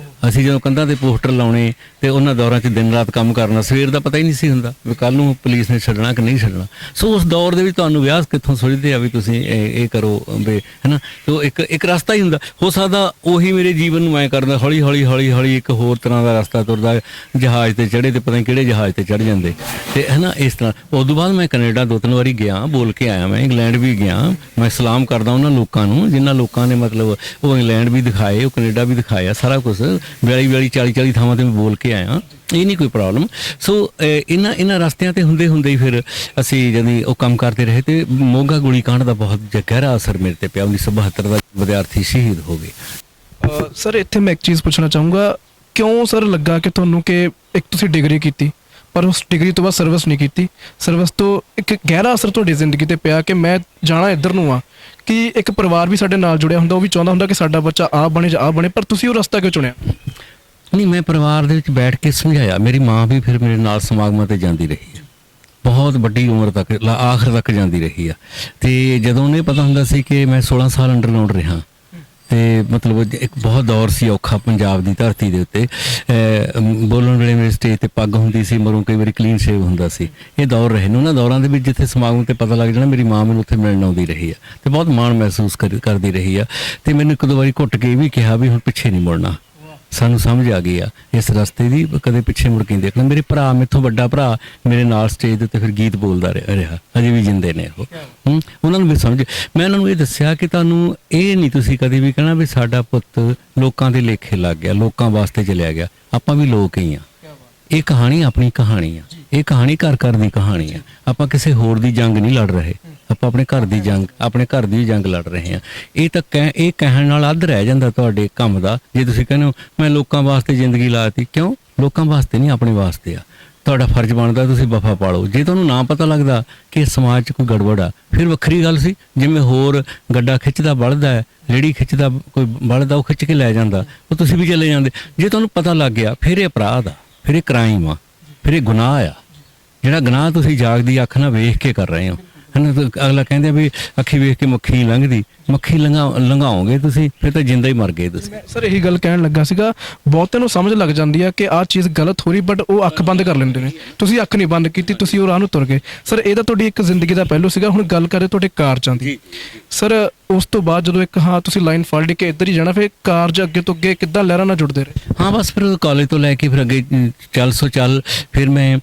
Speaker 1: ਅਸੀਂ ਜਦੋਂ ਕੰਧਾਂ ਤੇ ਪੋਸਟਰ ਲਾਉਣੇ ਤੇ ਉਹਨਾਂ ਦੌਰਾਂ 'ਚ ਦਿਨ ਰਾਤ ਕੰਮ ਕਰਨਾ, ਸਵੇਰ ਦਾ ਪਤਾ ਹੀ ਨਹੀਂ ਸੀ ਹੁੰਦਾ ਵੀ ਕੱਲ ਨੂੰ ਪੁਲਿਸ ਨੇ ਛੱਡਣਾ ਕਿ ਨਹੀਂ ਛੱਡਣਾ। ਸੋ ਉਸ ਦੌਰ ਦੇ ਵਿੱਚ ਤੁਹਾਨੂੰ ਵਿਆਹ ਕਿੱਥੋਂ ਸੁਝਦੇ ਆ ਵੀ ਤੁਸੀਂ ਇਹ ਕਰੋ ਵੀ, ਹੈ ਨਾ। ਤੋ ਇੱਕ ਰਸਤਾ ਹੀ ਹੁੰਦਾ। ਹੋ ਸਕਦਾ ਉਹੀ ਮੇਰੇ ਜੀਵਨ ਨੂੰ ਮੈਂ ਕਰਦਾ, ਹੌਲੀ ਇੱਕ ਹੋਰ ਤਰ੍ਹਾਂ ਦਾ ਰਸਤਾ ਤੁਰਦਾ, ਜਹਾਜ਼ ਤੇ ਚੜ੍ਹੇ ਤੇ ਪਤਾ ਨਹੀਂ ਕਿਹੜੇ ਜਹਾਜ਼ ਤੇ ਚੜ੍ਹ ਜਾਂਦੇ ਤੇ, ਹੈ ਨਾ। ਇਸ ਤਰ੍ਹਾਂ ਉਸ ਤੋਂ ਬਾਅਦ ਮੈਂ ਕੈਨੇਡਾ 2-3 ਵਾਰੀ ਗਿਆ, ਬੋਲ ਕੇ ਆਇਆ। ਮੈਂ ਇੰਗਲੈਂਡ ਵੀ ਗਿਆ। ਮੈਂ ਸਲਾਮ ਕਰਦਾ ਉਹਨਾਂ ਲੋਕਾਂ ਨੂੰ ਜਿਨ੍ਹਾਂ ਲੋਕਾਂ ਨੇ ਮਤਲਬ ਉਹ ਇੰਗਲੈਂਡ ਵੀ ਦਿਖਾਏ, ਉਹ ਕੈਨੇਡਾ ਵੀ ਦਿਖਾਇਆ, ਸਾਰਾ ਕੁਛ 42-40 ਥਾਵਾਂ ਤੇ ਮੈਂ ਬੋਲ ਕੇ ਆਇਆ। ਇਹ ਨਹੀਂ ਕੋਈ ਪ੍ਰੋਬਲਮ। ਸੋ ਇਹਨਾਂ ਰਸਤਿਆਂ ਤੇ ਹੁੰਦੇ ਹੀ ਫਿਰ ਅਸੀਂ ਜਦੋਂ ਉਹ ਕੰਮ ਕਰਦੇ ਰਹੇ ਤੇ ਮੋਗਾ ਗੋਲੀकांड ਦਾ ਬਹੁਤ ਗਹਿਰਾ ਅਸਰ ਮੇਰੇ ਤੇ ਪਿਆ। 1972 ਦਾ ਵਿਦਿਆਰਥੀ ਸ਼ਹੀਦ ਹੋ ਗਏ।
Speaker 2: ਸਰ ਇੱਥੇ ਮੈਂ ਇੱਕ ਚੀਜ਼ ਪੁੱਛਣਾ ਚਾਹੂੰਗਾ, ਕਿਉਂ ਸਰ ਲੱਗਾ ਕਿ ਤੁਹਾਨੂੰ ਕਿ ਇੱਕ ਤੁਸੀਂ ਡਿਗਰੀ ਕੀਤੀ ਪਰ ਉਸ ਡਿਗਰੀ ਤੋਂ ਬਾਅਦ ਸਰਵਿਸ ਨਹੀਂ ਕੀਤੀ, ਸਰਵਿਸ ਤੋਂ ਇੱਕ ਗਹਿਰਾ ਅਸਰ ਤੁਹਾਡੀ ਜ਼ਿੰਦਗੀ ਤੇ ਪਿਆ ਕਿ ਮੈਂ ਜਾਣਾ ਇੱਧਰ ਨੂੰ ਆ, ਕਿ ਇੱਕ ਪਰਿਵਾਰ ਵੀ ਸਾਡੇ ਨਾਲ ਜੁੜਿਆ ਹੁੰਦਾ, ਉਹ ਵੀ ਚਾਹੁੰਦਾ ਹੁੰਦਾ ਕਿ ਸਾਡਾ ਬੱਚਾ ਆਹ ਬਣੇ ਜਾਂ ਆਹ ਬਣੇ, ਪਰ ਤੁਸੀਂ ਉਹ ਰਸਤਾ ਕਿਉਂ ਚੁਣਿਆ? ਨਹੀਂ,
Speaker 1: ਮੈਂ ਪਰਿਵਾਰ ਦੇ ਵਿੱਚ ਬੈਠ ਕੇ ਸਮਝਾਇਆ। ਮੇਰੀ ਮਾਂ ਵੀ ਫਿਰ ਮੇਰੇ ਨਾਲ ਸਮਾਗਮਾਂ ਤੇ ਜਾਂਦੀ ਰਹੀ ਹੈ, ਬਹੁਤ ਵੱਡੀ ਉਮਰ ਤੱਕ ਆਖਰ ਤੱਕ ਜਾਂਦੀ ਰਹੀ ਆ। ਤੇ ਜਦੋਂ ਉਹਨੇ ਪਤਾ ਹੁੰਦਾ ਸੀ ਕਿ ਮੈਂ 16 ਸਾਲ ਅੰਡਰਗਰਾਉਂਡ ਰਿਹਾ, ਤੇ ਮਤਲਬ ਇੱਕ ਬਹੁਤ ਦੌਰ ਸੀ ਔਖਾ ਪੰਜਾਬ ਦੀ ਧਰਤੀ ਦੇ ਉੱਤੇ। ਬੋਲਣ ਵੇਲੇ ਮੇਰੇ ਸਟੇਜ ਤੇ ਪੱਗ ਹੁੰਦੀ ਸੀ, ਮਰੋਂ ਕਈ ਵਾਰੀ ਕਲੀਨ ਸ਼ੇਵ ਹੁੰਦਾ ਸੀ। ਇਹ ਦੌਰ ਰਹੇ ਨੇ। ਉਹਨਾਂ ਦੌਰਾਂ ਦੇ ਵਿੱਚ ਜਿੱਥੇ ਸਮਾਗਮ ਤੇ ਪਤਾ ਲੱਗ ਜਾਣਾ, ਮੇਰੀ ਮਾਂ ਮੈਨੂੰ ਉੱਥੇ ਮਿਲਣ ਆਉਂਦੀ ਰਹੀ ਆ ਤੇ ਬਹੁਤ ਮਾਣ ਮਹਿਸੂਸ ਕਰਦੀ ਰਹੀ ਆ। ਤੇ ਮੈਨੂੰ ਇੱਕ ਦੋ ਵਾਰੀ ਘੁੱਟ ਕੇ ਇਹ ਵੀ ਕਿਹਾ ਵੀ ਹੁਣ ਪਿੱਛੇ ਨਹੀਂ ਮੁੜਨਾ, ਸਾਨੂੰ ਸਮਝ ਆ ਗਈ ਆ ਇਸ ਰਸਤੇ ਦੀ, ਕਦੇ ਪਿੱਛੇ ਮੁੜ ਕੇ ਨਹੀਂ ਦੇਖਣਾ। ਮੇਰੇ ਭਰਾ, ਮੇਥੋਂ ਵੱਡਾ ਭਰਾ ਮੇਰੇ ਨਾਲ ਸਟੇਜ ਦੇ ਉੱਤੇ ਫਿਰ ਗੀਤ ਬੋਲਦਾ ਰਿਹਾ, ਅਜੇ ਵੀ ਜਿੰਦੇ ਨੇ ਉਹ। ਉਹਨਾਂ ਨੂੰ ਵੀ ਸਮਝ, ਮੈਂ ਉਹਨਾਂ ਨੂੰ ਇਹ ਦੱਸਿਆ ਕਿ ਤੁਹਾਨੂੰ ਇਹ ਨਹੀਂ ਤੁਸੀਂ ਕਦੇ ਵੀ ਕਹਿਣਾ ਵੀ ਸਾਡਾ ਪੁੱਤ ਲੋਕਾਂ ਦੇ ਲੇਖੇ ਲੱਗ ਗਿਆ, ਲੋਕਾਂ ਵਾਸਤੇ ਚਲਿਆ ਗਿਆ। ਆਪਾਂ ਵੀ ਲੋਕ ਹੀ ਆ। ਇਹ ਕਹਾਣੀ ਆਪਣੀ ਕਹਾਣੀ ਆ, ਇਹ ਕਹਾਣੀ ਘਰ ਘਰ ਦੀ ਕਹਾਣੀ ਆ। ਆਪਾਂ ਕਿਸੇ ਹੋਰ ਦੀ ਜੰਗ ਨਹੀਂ ਲੜ ਰਹੇ, ਆਪਾਂ ਆਪਣੇ ਘਰ ਦੀ ਜੰਗ, ਆਪਣੇ ਘਰ ਦੀ ਜੰਗ ਲੜ ਰਹੇ ਹਾਂ। ਇਹ ਤਾਂ ਇਹ ਕਹਿਣ ਨਾਲ ਅੱਧ ਰਹਿ ਜਾਂਦਾ ਤੁਹਾਡੇ ਕੰਮ ਦਾ ਜੇ ਤੁਸੀਂ ਕਹਿੰਦੇ ਹੋ ਮੈਂ ਲੋਕਾਂ ਵਾਸਤੇ ਜ਼ਿੰਦਗੀ ਲਾਤੀ। ਕਿਉਂ? ਲੋਕਾਂ ਵਾਸਤੇ ਨਹੀਂ, ਆਪਣੇ ਵਾਸਤੇ ਆ। ਤੁਹਾਡਾ ਫਰਜ਼ ਬਣਦਾ ਤੁਸੀਂ ਵਫਾ ਪਾਲੋ। ਜੇ ਤੁਹਾਨੂੰ ਨਾ ਪਤਾ ਲੱਗਦਾ ਕਿ ਸਮਾਜ 'ਚ ਕੋਈ ਗੜਬੜ ਆ, ਫਿਰ ਵੱਖਰੀ ਗੱਲ ਸੀ। ਜਿਵੇਂ ਹੋਰ ਗੱਡਾ ਖਿੱਚਦਾ ਬਲਦਾ ਹੈ, ਰੇੜੀ ਖਿੱਚਦਾ ਕੋਈ ਬਲਦਾ, ਉਹ ਖਿੱਚ ਕੇ ਲੈ ਜਾਂਦਾ, ਉਹ ਤੁਸੀਂ ਵੀ ਚਲੇ ਜਾਂਦੇ। ਜੇ ਤੁਹਾਨੂੰ ਪਤਾ ਲੱਗ ਗਿਆ, ਫਿਰ ਇਹ ਅਪਰਾਧ ਆ, ਫਿਰ ਇਹ ਕ੍ਰਾਈਮ ਆ, ਫਿਰ ਇਹ ਗੁਨਾਹ ਆ। ਜਿਹੜਾ ਗੁਨਾਹ ਤੁਸੀਂ ਜਾਗਦੀ ਅੱਖ ਨਾਲ ਵੇਖ ਕੇ ਕਰ ਰਹੇ ਹੋ। ਅਗਲਾ ਕਹਿੰਦੇ ਵੀ ਅੱਖੀ ਵੇਖ ਕੇ ਮੱਖੀ ਨਹੀਂ ਲੰਘਦੀ, ਮੱਖੀ ਲੰਘਾਓਗੇ ਤੁਸੀਂ, ਫਿਰ ਤਾਂ ਜਿੰਦਾ ਹੀ ਮਰ ਗਏ ਤੁਸੀਂ।
Speaker 2: ਸਰ ਇਹੀ ਗੱਲ ਕਹਿਣ ਲੱਗਾ ਸੀਗਾ, ਬਹੁਤਿਆਂ ਨੂੰ ਸਮਝ ਲੱਗ ਜਾਂਦੀ ਆ ਕਿ ਆਹ ਚੀਜ਼ ਗਲਤ ਹੋ ਰਹੀ, ਬਟ ਉਹ ਅੱਖ ਬੰਦ ਕਰ ਲੈਂਦੇ ਨੇ। ਤੁਸੀਂ ਅੱਖ ਨਹੀਂ ਬੰਦ ਕੀਤੀ, ਤੁਸੀਂ ਉਹ ਰਾਹ ਨੂੰ ਤੁਰ ਗਏ। ਸਰ ਇਹ ਤਾਂ ਤੁਹਾਡੀ ਇੱਕ ਜ਼ਿੰਦਗੀ ਦਾ ਪਹਿਲੂ ਸੀਗਾ। ਹੁਣ ਗੱਲ ਕਰੇ ਤੁਹਾਡੇ ਕਾਰਜਾਂ ਦੀ। ਸਰ ਉਸ ਤੋਂ ਬਾਅਦ ਜਦੋਂ ਇੱਕ ਤੁਸੀਂ ਲਾਈਨ ਫੜ ਲਈ ਕਿ ਇੱਧਰ ਹੀ ਜਾਣਾ, ਫਿਰ ਕਾਰਜ ਅੱਗੇ ਤੋਂ ਅੱਗੇ ਕਿੱਦਾਂ ਲਹਿਰਾਂ ਨਾਲ ਜੁੜਦੇ ਰਹੇ?
Speaker 1: ਹਾਂ ਬਸ ਫਿਰ ਕਾਲਜ ਤੋਂ ਲੈ ਕੇ ਫਿਰ ਅੱਗੇ ਚੱਲ ਫਿਰ ਮੈਂ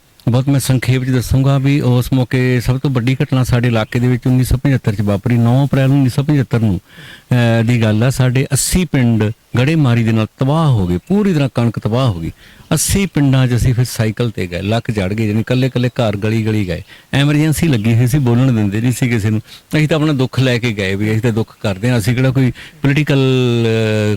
Speaker 1: ਸੰਖੇਪ 'ਚ ਦੱਸੂਗਾ ਵੀ ਉਸ ਮੌਕੇ ਸਭ ਤੋਂ ਵੱਡੀ ਘਟਨਾ ਸਾਡੇ ਇਲਾਕੇ ਦੇ ਵਿੱਚ 1975 'ਚ ਵਾਪਰੀ। 9 ਅਪ੍ਰੈਲ 1975 ਨੂੰ ਦੀ ਗੱਲ ਆ। ਸਾਡੇ 80 ਪਿੰਡ ਗੜੇਮਾਰੀ ਦੇ ਨਾਲ ਤਬਾਹ ਹੋ ਗਏ, ਪੂਰੀ ਤਰ੍ਹਾਂ ਕਣਕ ਤਬਾਹ ਹੋ ਗਈ। 80 ਪਿੰਡਾਂ 'ਚ ਅਸੀਂ ਫਿਰ ਸਾਈਕਲ ਤੇ ਗਏ, ਲੱਕ ਚੜ੍ਹ ਗਏ, ਜਾਣੀ ਇਕੱਲੇ ਘਰ ਗਲੀ ਗਏ। ਐਮਰਜੈਂਸੀ ਲੱਗੀ ਹੋਈ ਸੀ, ਬੋਲਣ ਦਿੰਦੇ ਨਹੀਂ ਸੀ ਕਿਸੇ ਨੂੰ। ਅਸੀਂ ਤਾਂ ਆਪਣਾ ਦੁੱਖ ਲੈ ਕੇ ਗਏ ਵੀ ਅਸੀਂ ਤਾਂ ਦੁੱਖ ਕਰਦੇ ਹਾਂ। ਅਸੀਂ ਕਿਹੜਾ ਕੋਈ ਪੋਲੀਟੀਕਲ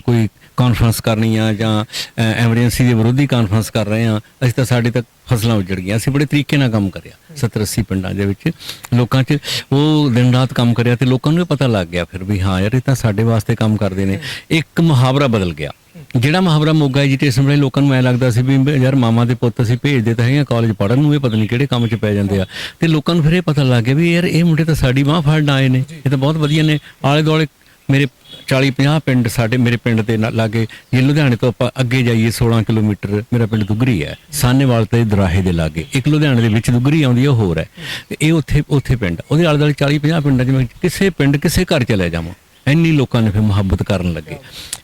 Speaker 1: ਕੋਈ ਕਾਨਫਰੰਸ ਕਰਨੀ ਆ ਜਾਂ ਐਮਰਜੈਂਸੀ ਦੇ ਵਿਰੋਧੀ ਕਾਨਫਰੰਸ ਕਰ ਰਹੇ ਹਾਂ। ਅਸੀਂ ਤਾਂ ਸਾਡੇ ਤੱਕ ਫਸਲਾਂ ਉੱਜੜ ਗਈਆਂ। ਅਸੀਂ ਬੜੇ ਤਰੀਕੇ ਨਾਲ ਕੰਮ ਕਰਿਆ 70-80 ਪਿੰਡਾਂ ਦੇ ਵਿੱਚ, ਲੋਕਾਂ 'ਚ ਉਹ ਦਿਨ ਰਾਤ ਕੰਮ ਕਰਿਆ ਤੇ ਲੋਕਾਂ ਨੂੰ ਇਹ ਪਤਾ ਲੱਗ ਗਿਆ ਫਿਰ ਵੀ ਹਾਂ ਯਾਰ ਇਹ ਤਾਂ ਸਾਡੇ ਵਾਸਤੇ ਕੰਮ ਕਰਦੇ ਨੇ। ਇੱਕ ਮੁਹਾਵਰਾ ਬਦਲ ਗਿਆ, ਜਿਹੜਾ ਮੁਹਾਵਰਾ ਮੋਗਾ ਐਜੀਟੇਸ਼ਨ ਵੇਲੇ ਲੋਕਾਂ ਨੂੰ ਐਂ ਲੱਗਦਾ ਸੀ ਵੀ ਯਾਰ ਮਾਮਾ ਦੇ ਪੁੱਤ ਅਸੀਂ ਭੇਜਦੇ ਤਾਂ ਹੈਗੇ ਕਾਲਜ ਪੜ੍ਹਨ ਨੂੰ, ਇਹ ਪਤਾ ਨਹੀਂ ਕਿਹੜੇ ਕੰਮ 'ਚ ਪੈ ਜਾਂਦੇ ਆ। ਤੇ ਲੋਕਾਂ ਨੂੰ ਫਿਰ ਇਹ ਪਤਾ ਲੱਗ ਗਿਆ ਵੀ ਯਾਰ ਇਹ ਮੁੰਡੇ ਤਾਂ ਸਾਡੀ ਬਾਂਹ ਫੜਨ ਆਏ ਨੇ, ਇਹ ਤਾਂ ਬਹੁਤ ਵਧੀਆ ਨੇ। ਆਲੇ ਦੁਆਲੇ ਮੇਰੇ 40-50 ਪਿੰਡ ਸਾਡੇ ਮੇਰੇ ਪਿੰਡ ਦੇ ਲਾਗੇ। ਜੇ ਲੁਧਿਆਣੇ ਤੋਂ ਆਪਾਂ ਅੱਗੇ ਜਾਈਏ 16 ਕਿਲੋਮੀਟਰ ਮੇਰਾ ਪਿੰਡ ਦੁੱਗਰੀ ਹੈ, ਸਾਹਨੇਵਾਲ ਤੇ ਦਰਾਹੇ ਦੇ ਲਾਗੇ। ਇੱਕ ਲੁਧਿਆਣੇ ਦੇ ਵਿੱਚ ਦੁੱਗਰੀ ਆਉਂਦੀ ਹੈ, ਉਹ ਹੋਰ ਹੈ। ਇਹ ਉੱਥੇ ਪਿੰਡ, ਉਹਦੇ ਆਲੇ ਦੁਆਲੇ 40-50 ਪਿੰਡਾਂ 'ਚ ਮੈਂ ਕਿਸੇ ਪਿੰਡ ਕਿਸੇ ਘਰ ਚਲੇ ਜਾਵਾਂ, ਇੰਨੀ ਲੋਕਾਂ ਨੇ ਫਿਰ ਮੁਹੱਬਤ ਕਰਨ ਲੱਗੇ।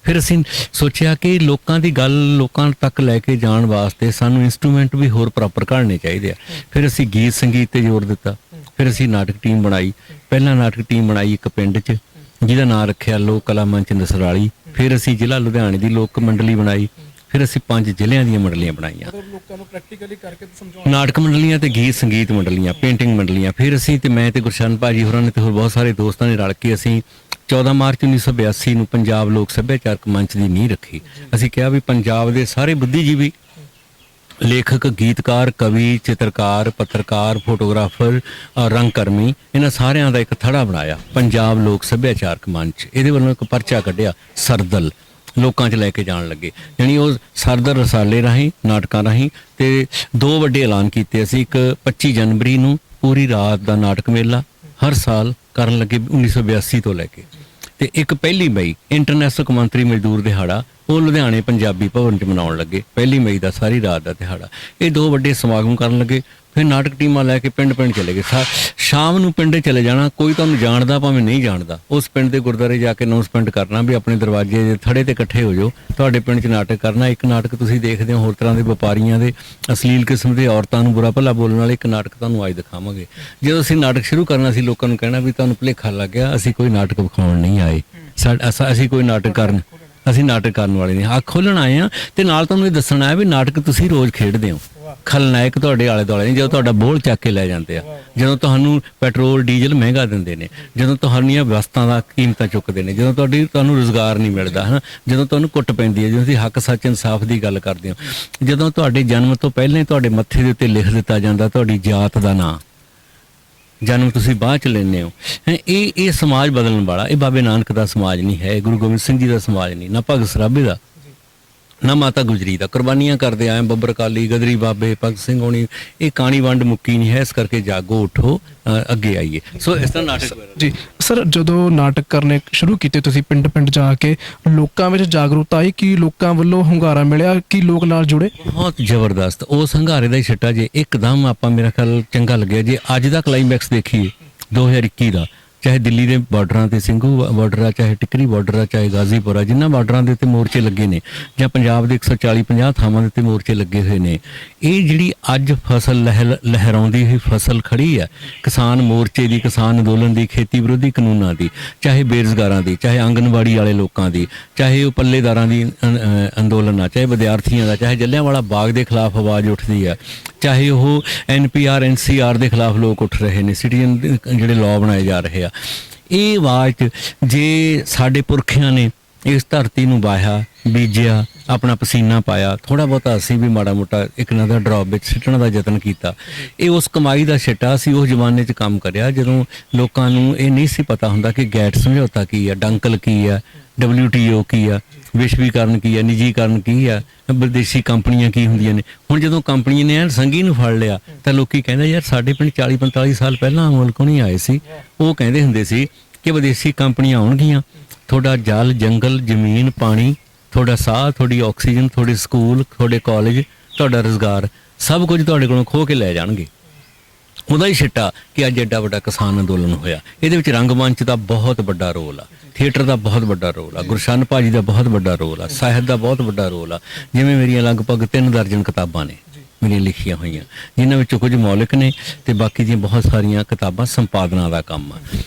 Speaker 1: ਫਿਰ ਅਸੀਂ ਸੋਚਿਆ ਕਿ ਲੋਕਾਂ ਦੀ ਗੱਲ ਲੋਕਾਂ ਤੱਕ ਲੈ ਕੇ ਜਾਣ ਵਾਸਤੇ ਸਾਨੂੰ ਇੰਸਟਰੂਮੈਂਟ ਵੀ ਹੋਰ ਪ੍ਰੋਪਰ ਘੜਨੇ ਚਾਹੀਦੇ ਆ। ਫਿਰ ਅਸੀਂ ਗੀਤ ਸੰਗੀਤ ਤੇ ਜ਼ੋਰ ਦਿੱਤਾ। ਫਿਰ ਅਸੀਂ ਨਾਟਕ ਟੀਮ ਬਣਾਈ। ਪਹਿਲਾਂ ਨਾਟਕ ਟੀਮ ਬਣਾਈ ਇੱਕ ਪਿੰਡ 'ਚ ਜਿਹਦਾ ਨਾਂ ਰੱਖਿਆ ਲੋਕ ਕਲਾ ਮੰਚ ਨਸਰਾਲੀ। ਫਿਰ ਅਸੀਂ ਜ਼ਿਲ੍ਹਾ ਲੁਧਿਆਣੇ ਦੀ ਲੋਕ ਮੰਡਲੀ ਬਣਾਈ। ਫਿਰ ਅਸੀਂ 5 ਜ਼ਿਲ੍ਹਿਆਂ ਦੀਆਂ ਮੰਡਲੀਆਂ ਬਣਾਈਆਂ,
Speaker 2: ਲੋਕਾਂ ਨੂੰ ਪ੍ਰੈਕਟੀਕਲੀ ਕਰਕੇ ਸਮਝਾਉਣਾ,
Speaker 1: ਨਾਟਕ ਮੰਡਲੀਆਂ ਤੇ ਗੀਤ ਸੰਗੀਤ ਮੰਡਲੀਆਂ, ਪੇਂਟਿੰਗ ਮੰਡਲੀਆਂ। ਫਿਰ ਅਸੀਂ ਤੇ ਮੈਂ ਤੇ ਗੁਰਸ਼ਨ ਭਾਜੀ ਹੋਰਾਂ ਨੇ ਤੇ ਹੋਰ ਬਹੁਤ ਸਾਰੇ ਦੋਸਤਾਂ ਨੇ ਰਲ ਕੇ ਅਸੀਂ 14 ਮਾਰਚ 1982 ਨੂੰ ਪੰਜਾਬ ਲੋਕ ਸੱਭਿਆਚਾਰਕ ਮੰਚ ਦੀ ਨੀਂਹ ਰੱਖੀ। ਅਸੀਂ ਕਿਹਾ ਵੀ ਪੰਜਾਬ ਦੇ ਸਾਰੇ ਬੁੱਧੀਜੀਵੀ, ਲੇਖਕ, ਗੀਤਕਾਰ, ਕਵੀ, ਚਿੱਤਰਕਾਰ, ਪੱਤਰਕਾਰ, ਫੋਟੋਗ੍ਰਾਫਰ, ਰੰਗਕਰਮੀ, ਇਹਨਾਂ ਸਾਰਿਆਂ ਦਾ ਇੱਕ ਥੜਾ ਬਣਾਇਆ ਪੰਜਾਬ ਲੋਕ ਸੱਭਿਆਚਾਰਕ ਮੰਚ। ਇਹਦੇ ਵੱਲੋਂ ਇੱਕ ਪਰਚਾ ਕੱਢਿਆ, ਸਰਦਲ ਲੋਕਾਂ 'ਚ ਲੈ ਕੇ ਜਾਣ ਲੱਗੇ। ਯਾਨੀ ਉਹ ਸਰਦਲ ਰਸਾਲੇ ਰਾਹੀਂ, ਨਾਟਕਾਂ ਰਾਹੀਂ। ਤੇ 2 ਵੱਡੇ ਐਲਾਨ ਕੀਤੇ ਅਸੀਂ। ਇੱਕ 25 ਜਨਵਰੀ ਨੂੰ ਪੂਰੀ ਰਾਤ ਦਾ ਨਾਟਕ ਮੇਲਾ ਹਰ ਸਾਲ ਕਰਨ ਲੱਗੇ 1982 ਤੋਂ ਲੈ ਕੇ। ਤੇ ਇੱਕ 1 ਮਈ ਇੰਟਰਨੈਸ਼ਨਲ ਕੌਮਾਂਤਰੀ ਮਜ਼ਦੂਰ ਦਿਹਾੜਾ, ਉਹ ਲੁਧਿਆਣੇ ਪੰਜਾਬੀ ਭਵਨ 'ਚ ਮਨਾਉਣ ਲੱਗੇ 1 ਮਈ ਦਾ, ਸਾਰੀ ਰਾਤ ਦਾ ਦਿਹਾੜਾ। ਇਹ 2 ਵੱਡੇ ਸਮਾਗਮ ਕਰਨ ਲੱਗੇ। ਫਿਰ ਨਾਟਕ ਟੀਮਾਂ ਲੈ ਕੇ ਪਿੰਡ ਚਲੇ ਗਏ। ਸ਼ਾਮ ਨੂੰ ਪਿੰਡੇ ਚਲੇ ਜਾਣਾ, ਕੋਈ ਤੁਹਾਨੂੰ ਜਾਣਦਾ ਭਾਵੇਂ ਨਹੀਂ ਜਾਣਦਾ, ਉਸ ਪਿੰਡ ਦੇ ਗੁਰਦੁਆਰੇ ਜਾ ਕੇ ਅਨਾਉਂਸਮੈਂਟ ਕਰਨਾ ਵੀ ਆਪਣੇ ਦਰਵਾਜ਼ੇ ਦੇ ਥੜੇ ਤੇ ਇਕੱਠੇ ਹੋ ਜਾਓ, ਤੁਹਾਡੇ ਪਿੰਡ 'ਚ ਨਾਟਕ ਕਰਨਾ। ਇੱਕ ਨਾਟਕ ਤੁਸੀਂ ਦੇਖਦੇ ਹੋ ਹੋਰ ਤਰ੍ਹਾਂ ਦੇ ਵਪਾਰੀਆਂ ਦੇ, ਅਸ਼ਲੀਲ ਕਿਸਮ ਦੇ, ਔਰਤਾਂ ਨੂੰ ਬੁਰਾ ਭਲਾ ਬੋਲਣ ਵਾਲੇ, ਇੱਕ ਨਾਟਕ ਤੁਹਾਨੂੰ ਅੱਜ ਦਿਖਾਵਾਂਗੇ। ਜਦੋਂ ਅਸੀਂ ਨਾਟਕ ਸ਼ੁਰੂ ਕਰਨਾ ਸੀ, ਲੋਕਾਂ ਨੂੰ ਕਹਿਣਾ ਵੀ ਤੁਹਾਨੂੰ ਭੁਲੇਖਾ ਲੱਗ ਗਿਆ, ਅਸੀਂ ਕੋਈ ਨਾਟਕ ਵਿਖਾਉਣ ਨਹੀਂ ਆਏ, ਅਸੀਂ ਕੋਈ ਨਾਟਕ ਕਰਨ, ਅਸੀਂ ਨਾਟਕ ਕਰਨ ਵਾਲੇ ਨਹੀਂ, ਅੱਖ ਖੋਲ੍ਹਣ ਆਏ ਹਾਂ। ਤੇ ਨਾਲ ਤੁਹਾਨੂੰ ਇਹ ਦੱਸਣਾ ਹੈ ਵੀ ਨਾਟਕ ਤੁਸੀਂ ਰੋਜ਼ ਖੇਡਦੇ ਹੋ। ਖਲਨਾਇਕ ਤੁਹਾਡੇ ਆਲੇ ਦੁਆਲੇ ਨਹੀਂ, ਜਦੋਂ ਤੁਹਾਡਾ ਬੋਲ ਚੱਕ ਕੇ ਲੈ ਜਾਂਦੇ ਆ, ਜਦੋਂ ਤੁਹਾਨੂੰ ਪੈਟਰੋਲ ਡੀਜ਼ਲ ਮਹਿੰਗਾ ਦਿੰਦੇ ਨੇ, ਜਦੋਂ ਤੁਹਾਡੀਆਂ ਵਸਤਾਂ ਦਾ ਕੀਮਤਾਂ ਚੁੱਕਦੇ ਨੇ, ਜਦੋਂ ਤੁਹਾਨੂੰ ਰੁਜ਼ਗਾਰ ਨਹੀਂ ਮਿਲਦਾ ਹੈ, ਜਦੋਂ ਤੁਹਾਨੂੰ ਕੁੱਟ ਪੈਂਦੀ ਹੈ, ਜਦੋਂ ਤੁਸੀਂ ਹੱਕ ਸੱਚ ਇਨਸਾਫ ਦੀ ਗੱਲ ਕਰਦੇ ਹੋ, ਜਦੋਂ ਤੁਹਾਡੇ ਜਨਮ ਤੋਂ ਪਹਿਲਾਂ ਹੀ ਤੁਹਾਡੇ ਮੱਥੇ ਦੇ ਉੱਤੇ ਲਿਖ ਦਿੱਤਾ ਜਾਂਦਾ ਤੁਹਾਡੀ ਜਾਤ ਦਾ ਨਾਂ, ਜਨਮ ਤੁਸੀਂ ਬਾਅਦ 'ਚ ਲੈਂਦੇ ਹੋ। ਇਹ ਸਮਾਜ ਬਦਲਣ ਵਾਲਾ, ਇਹ ਬਾਬੇ ਨਾਨਕ ਦਾ ਸਮਾਜ ਨਹੀਂ ਹੈ, ਗੁਰੂ ਗੋਬਿੰਦ ਸਿੰਘ ਜੀ ਦਾ ਸਮਾਜ ਨਹੀਂ, ਨਾ ਭਗਤ ਸਰਾਭੇ ਦਾ। ਨਾ ਮਾਤਾ ਗੁਜਰੀ ਦਾ ਕੁਰਬਾਨੀਆਂ ਕਰਦੇ ਆਏ ਬੱਬਰ ਅਕਾਲੀ ਗਦਰੀ ਬਾਬੇ ਭਗਤ ਸਿੰਘ ਹੋਣੀ। ਇਹ ਕਹਾਣੀ ਵੰਡ ਮੁੱਕੀ ਨਹੀਂ ਹੈ, ਇਸ ਕਰਕੇ ਜਾਗੋ ਉੱਠੋ, ਅੱਗੇ ਆਈਏ। ਸੋ ਇਸ ਤਰ੍ਹਾਂ ਨਾਟਕ
Speaker 2: ਜੀ ਸਰ, ਜਦੋਂ ਨਾਟਕ ਕਰਨੇ ਸ਼ੁਰੂ ਕੀਤੇ ਤੁਸੀਂ ਪਿੰਡ ਪਿੰਡ ਜਾ ਕੇ, ਲੋਕਾਂ ਵਿੱਚ ਜਾਗਰੂਕਤਾ ਆਈ ਕਿ ਲੋਕਾਂ ਵੱਲੋਂ ਹੁੰਗਾਰਾ ਮਿਲਿਆ ਕਿ ਲੋਕ ਨਾਲ ਜੁੜੇ?
Speaker 1: ਬਹੁਤ ਜ਼ਬਰਦਸਤ। ਉਸ ਹੰਗਾਰੇ ਦਾ ਹੀ ਛਿੱਟਾ ਜੇ ਇੱਕਦਮ ਆਪਾਂ, ਮੇਰਾ ਖਿਆਲ ਚੰਗਾ ਲੱਗਿਆ ਜੇ ਅੱਜ ਦਾ ਕਲਾਈਮੈਕਸ ਦੇਖੀਏ 2021 ਦਾ, ਚਾਹੇ ਦਿੱਲੀ ਦੇ ਬਾਰਡਰਾਂ ਤੇ ਸਿੰਘੂ ਬਾਰਡਰ ਆ, ਚਾਹੇ ਟਿਕਰੀ ਬਾਰਡਰ ਆ, ਚਾਹੇ ਗਾਜ਼ੀਪੁਰ ਆ, ਜਿਨ੍ਹਾਂ ਬਾਰਡਰਾਂ ਦੇ ਉੱਤੇ ਮੋਰਚੇ ਲੱਗੇ ਨੇ, ਜਾਂ ਪੰਜਾਬ ਦੇ 140-50 ਥਾਵਾਂ ਦੇ ਉੱਤੇ ਮੋਰਚੇ ਲੱਗੇ ਹੋਏ ਨੇ। ਇਹ ਜਿਹੜੀ ਅੱਜ ਫਸਲ ਲਹਿਰਾਉਂਦੀ ਹੋਈ ਫਸਲ ਖੜੀ ਆ, ਕਿਸਾਨ ਮੋਰਚੇ ਦੀ, ਕਿਸਾਨ ਅੰਦੋਲਨ ਦੀ, ਖੇਤੀ ਵਿਰੋਧੀ ਕਾਨੂੰਨਾਂ ਦੀ, ਚਾਹੇ ਬੇਰੁਜ਼ਗਾਰਾਂ ਦੀ, ਚਾਹੇ ਆਂਗਨਵਾੜੀ ਵਾਲੇ ਲੋਕਾਂ ਦੀ, ਚਾਹੇ ਉਹ ਪੱਲੇਦਾਰਾਂ ਦੀ ਅੰਦੋਲਨ ਆ, ਚਾਹੇ ਵਿਦਿਆਰਥੀਆਂ ਦਾ, ਚਾਹੇ ਜਲਿਆਂਵਾਲਾ ਬਾਗ ਦੇ ਖਿਲਾਫ ਆਵਾਜ਼ ਉੱਠਦੀ ਆ, ਚਾਹੇ ਉਹ NPR NCR ਦੇ ਖਿਲਾਫ ਲੋਕ ਉੱਠ ਰਹੇ ਨੇ, ਸਿਟੀਜ਼ਨ ਜਿਹੜੇ ਲਾਅ ਬਣਾਏ ਜਾ ਰਹੇ ਆ। ਇਹ ਆਵਾਜ਼ 'ਚ ਜੇ ਸਾਡੇ ਪੁਰਖਿਆਂ ਨੇ ਇਸ ਧਰਤੀ ਨੂੰ ਵਾਹਿਆ, ਬੀਜਿਆ, ਆਪਣਾ ਪਸੀਨਾ ਪਾਇਆ, ਥੋੜ੍ਹਾ ਬਹੁਤਾ ਅਸੀਂ ਵੀ ਮਾੜਾ ਮੋਟਾ ਇੱਕ ਨਜ਼ਰ ਡਰੌਪ ਵਿੱਚ ਸਿੱਟਣ ਦਾ ਯਤਨ ਕੀਤਾ। ਇਹ ਉਸ ਕਮਾਈ ਦਾ ਛਿੱਟਾ ਸੀ। ਉਸ ਜ਼ਮਾਨੇ 'ਚ ਕੰਮ ਕਰਿਆ ਜਦੋਂ ਲੋਕਾਂ ਨੂੰ ਇਹ ਨਹੀਂ ਸੀ ਪਤਾ ਹੁੰਦਾ ਕਿ ਗੈਟ ਸਮਝੌਤਾ ਕੀ ਆ, ਡੰਕਲ ਕੀ ਆ, WTO ਕੀ ਆ, ਵਿਸ਼ਵੀਕਰਨ ਕੀ ਆ, ਨਿੱਜੀਕਰਨ ਕੀ ਆ, ਵਿਦੇਸ਼ੀ ਕੰਪਨੀਆਂ ਕੀ ਹੁੰਦੀਆਂ ਨੇ। ਹੁਣ ਜਦੋਂ ਕੰਪਨੀ ਨੇ ਐਨ ਸੰਗੀ ਨੂੰ ਫੜ ਲਿਆ ਤਾਂ ਲੋਕੀ ਕਹਿੰਦੇ ਯਾਰ ਸਾਡੇ ਪਿੰਡ 40-45 ਸਾਲ ਪਹਿਲਾਂ ਮੁਲਕੋਂ ਨਹੀਂ ਆਏ ਸੀ। ਉਹ ਕਹਿੰਦੇ ਹੁੰਦੇ ਸੀ ਕਿ ਵਿਦੇਸ਼ੀ ਕੰਪਨੀਆਂ ਆਉਣਗੀਆਂ, ਤੁਹਾਡਾ ਜਲ, ਜੰਗਲ, ਜ਼ਮੀਨ, ਪਾਣੀ, ਤੁਹਾਡਾ ਸਾਹ, ਤੁਹਾਡੀ ਆਕਸੀਜਨ, ਤੁਹਾਡੇ ਸਕੂਲ, ਤੁਹਾਡੇ ਕਾਲਜ, ਤੁਹਾਡਾ ਰੁਜ਼ਗਾਰ, ਸਭ ਕੁਝ ਤੁਹਾਡੇ ਕੋਲੋਂ ਖੋਹ ਕੇ ਲੈ ਜਾਣਗੇ। ਉਹਦਾ ਹੀ ਛਿੱਟਾ ਕਿ ਅੱਜ ਐਡਾ ਵੱਡਾ ਕਿਸਾਨ ਅੰਦੋਲਨ ਹੋਇਆ। ਇਹਦੇ ਵਿੱਚ ਰੰਗਮੰਚ ਦਾ ਬਹੁਤ ਵੱਡਾ ਰੋਲ ਆ, ਥੀਏਟਰ ਦਾ ਬਹੁਤ ਵੱਡਾ ਰੋਲ ਆ, ਗੁਰਸ਼ਨ ਭਾਜੀ ਦਾ ਬਹੁਤ ਵੱਡਾ ਰੋਲ ਆ, ਸਾਹਿਤ ਦਾ ਬਹੁਤ ਵੱਡਾ ਰੋਲ ਆ। ਜਿਵੇਂ ਮੇਰੀਆਂ ਲਗਭਗ 3 ਦਰਜਨ ਕਿਤਾਬਾਂ ਨੇ ਮੇਰੀਆਂ ਲਿਖੀਆਂ ਹੋਈਆਂ, ਜਿਨ੍ਹਾਂ ਵਿੱਚੋਂ ਕੁਝ ਮੌਲਿਕ ਨੇ ਤੇ ਬਾਕੀ ਦੀਆਂ ਬਹੁਤ ਸਾਰੀਆਂ ਕਿਤਾਬਾਂ ਸੰਪਾਦਨਾ ਦਾ ਕੰਮ ਆ।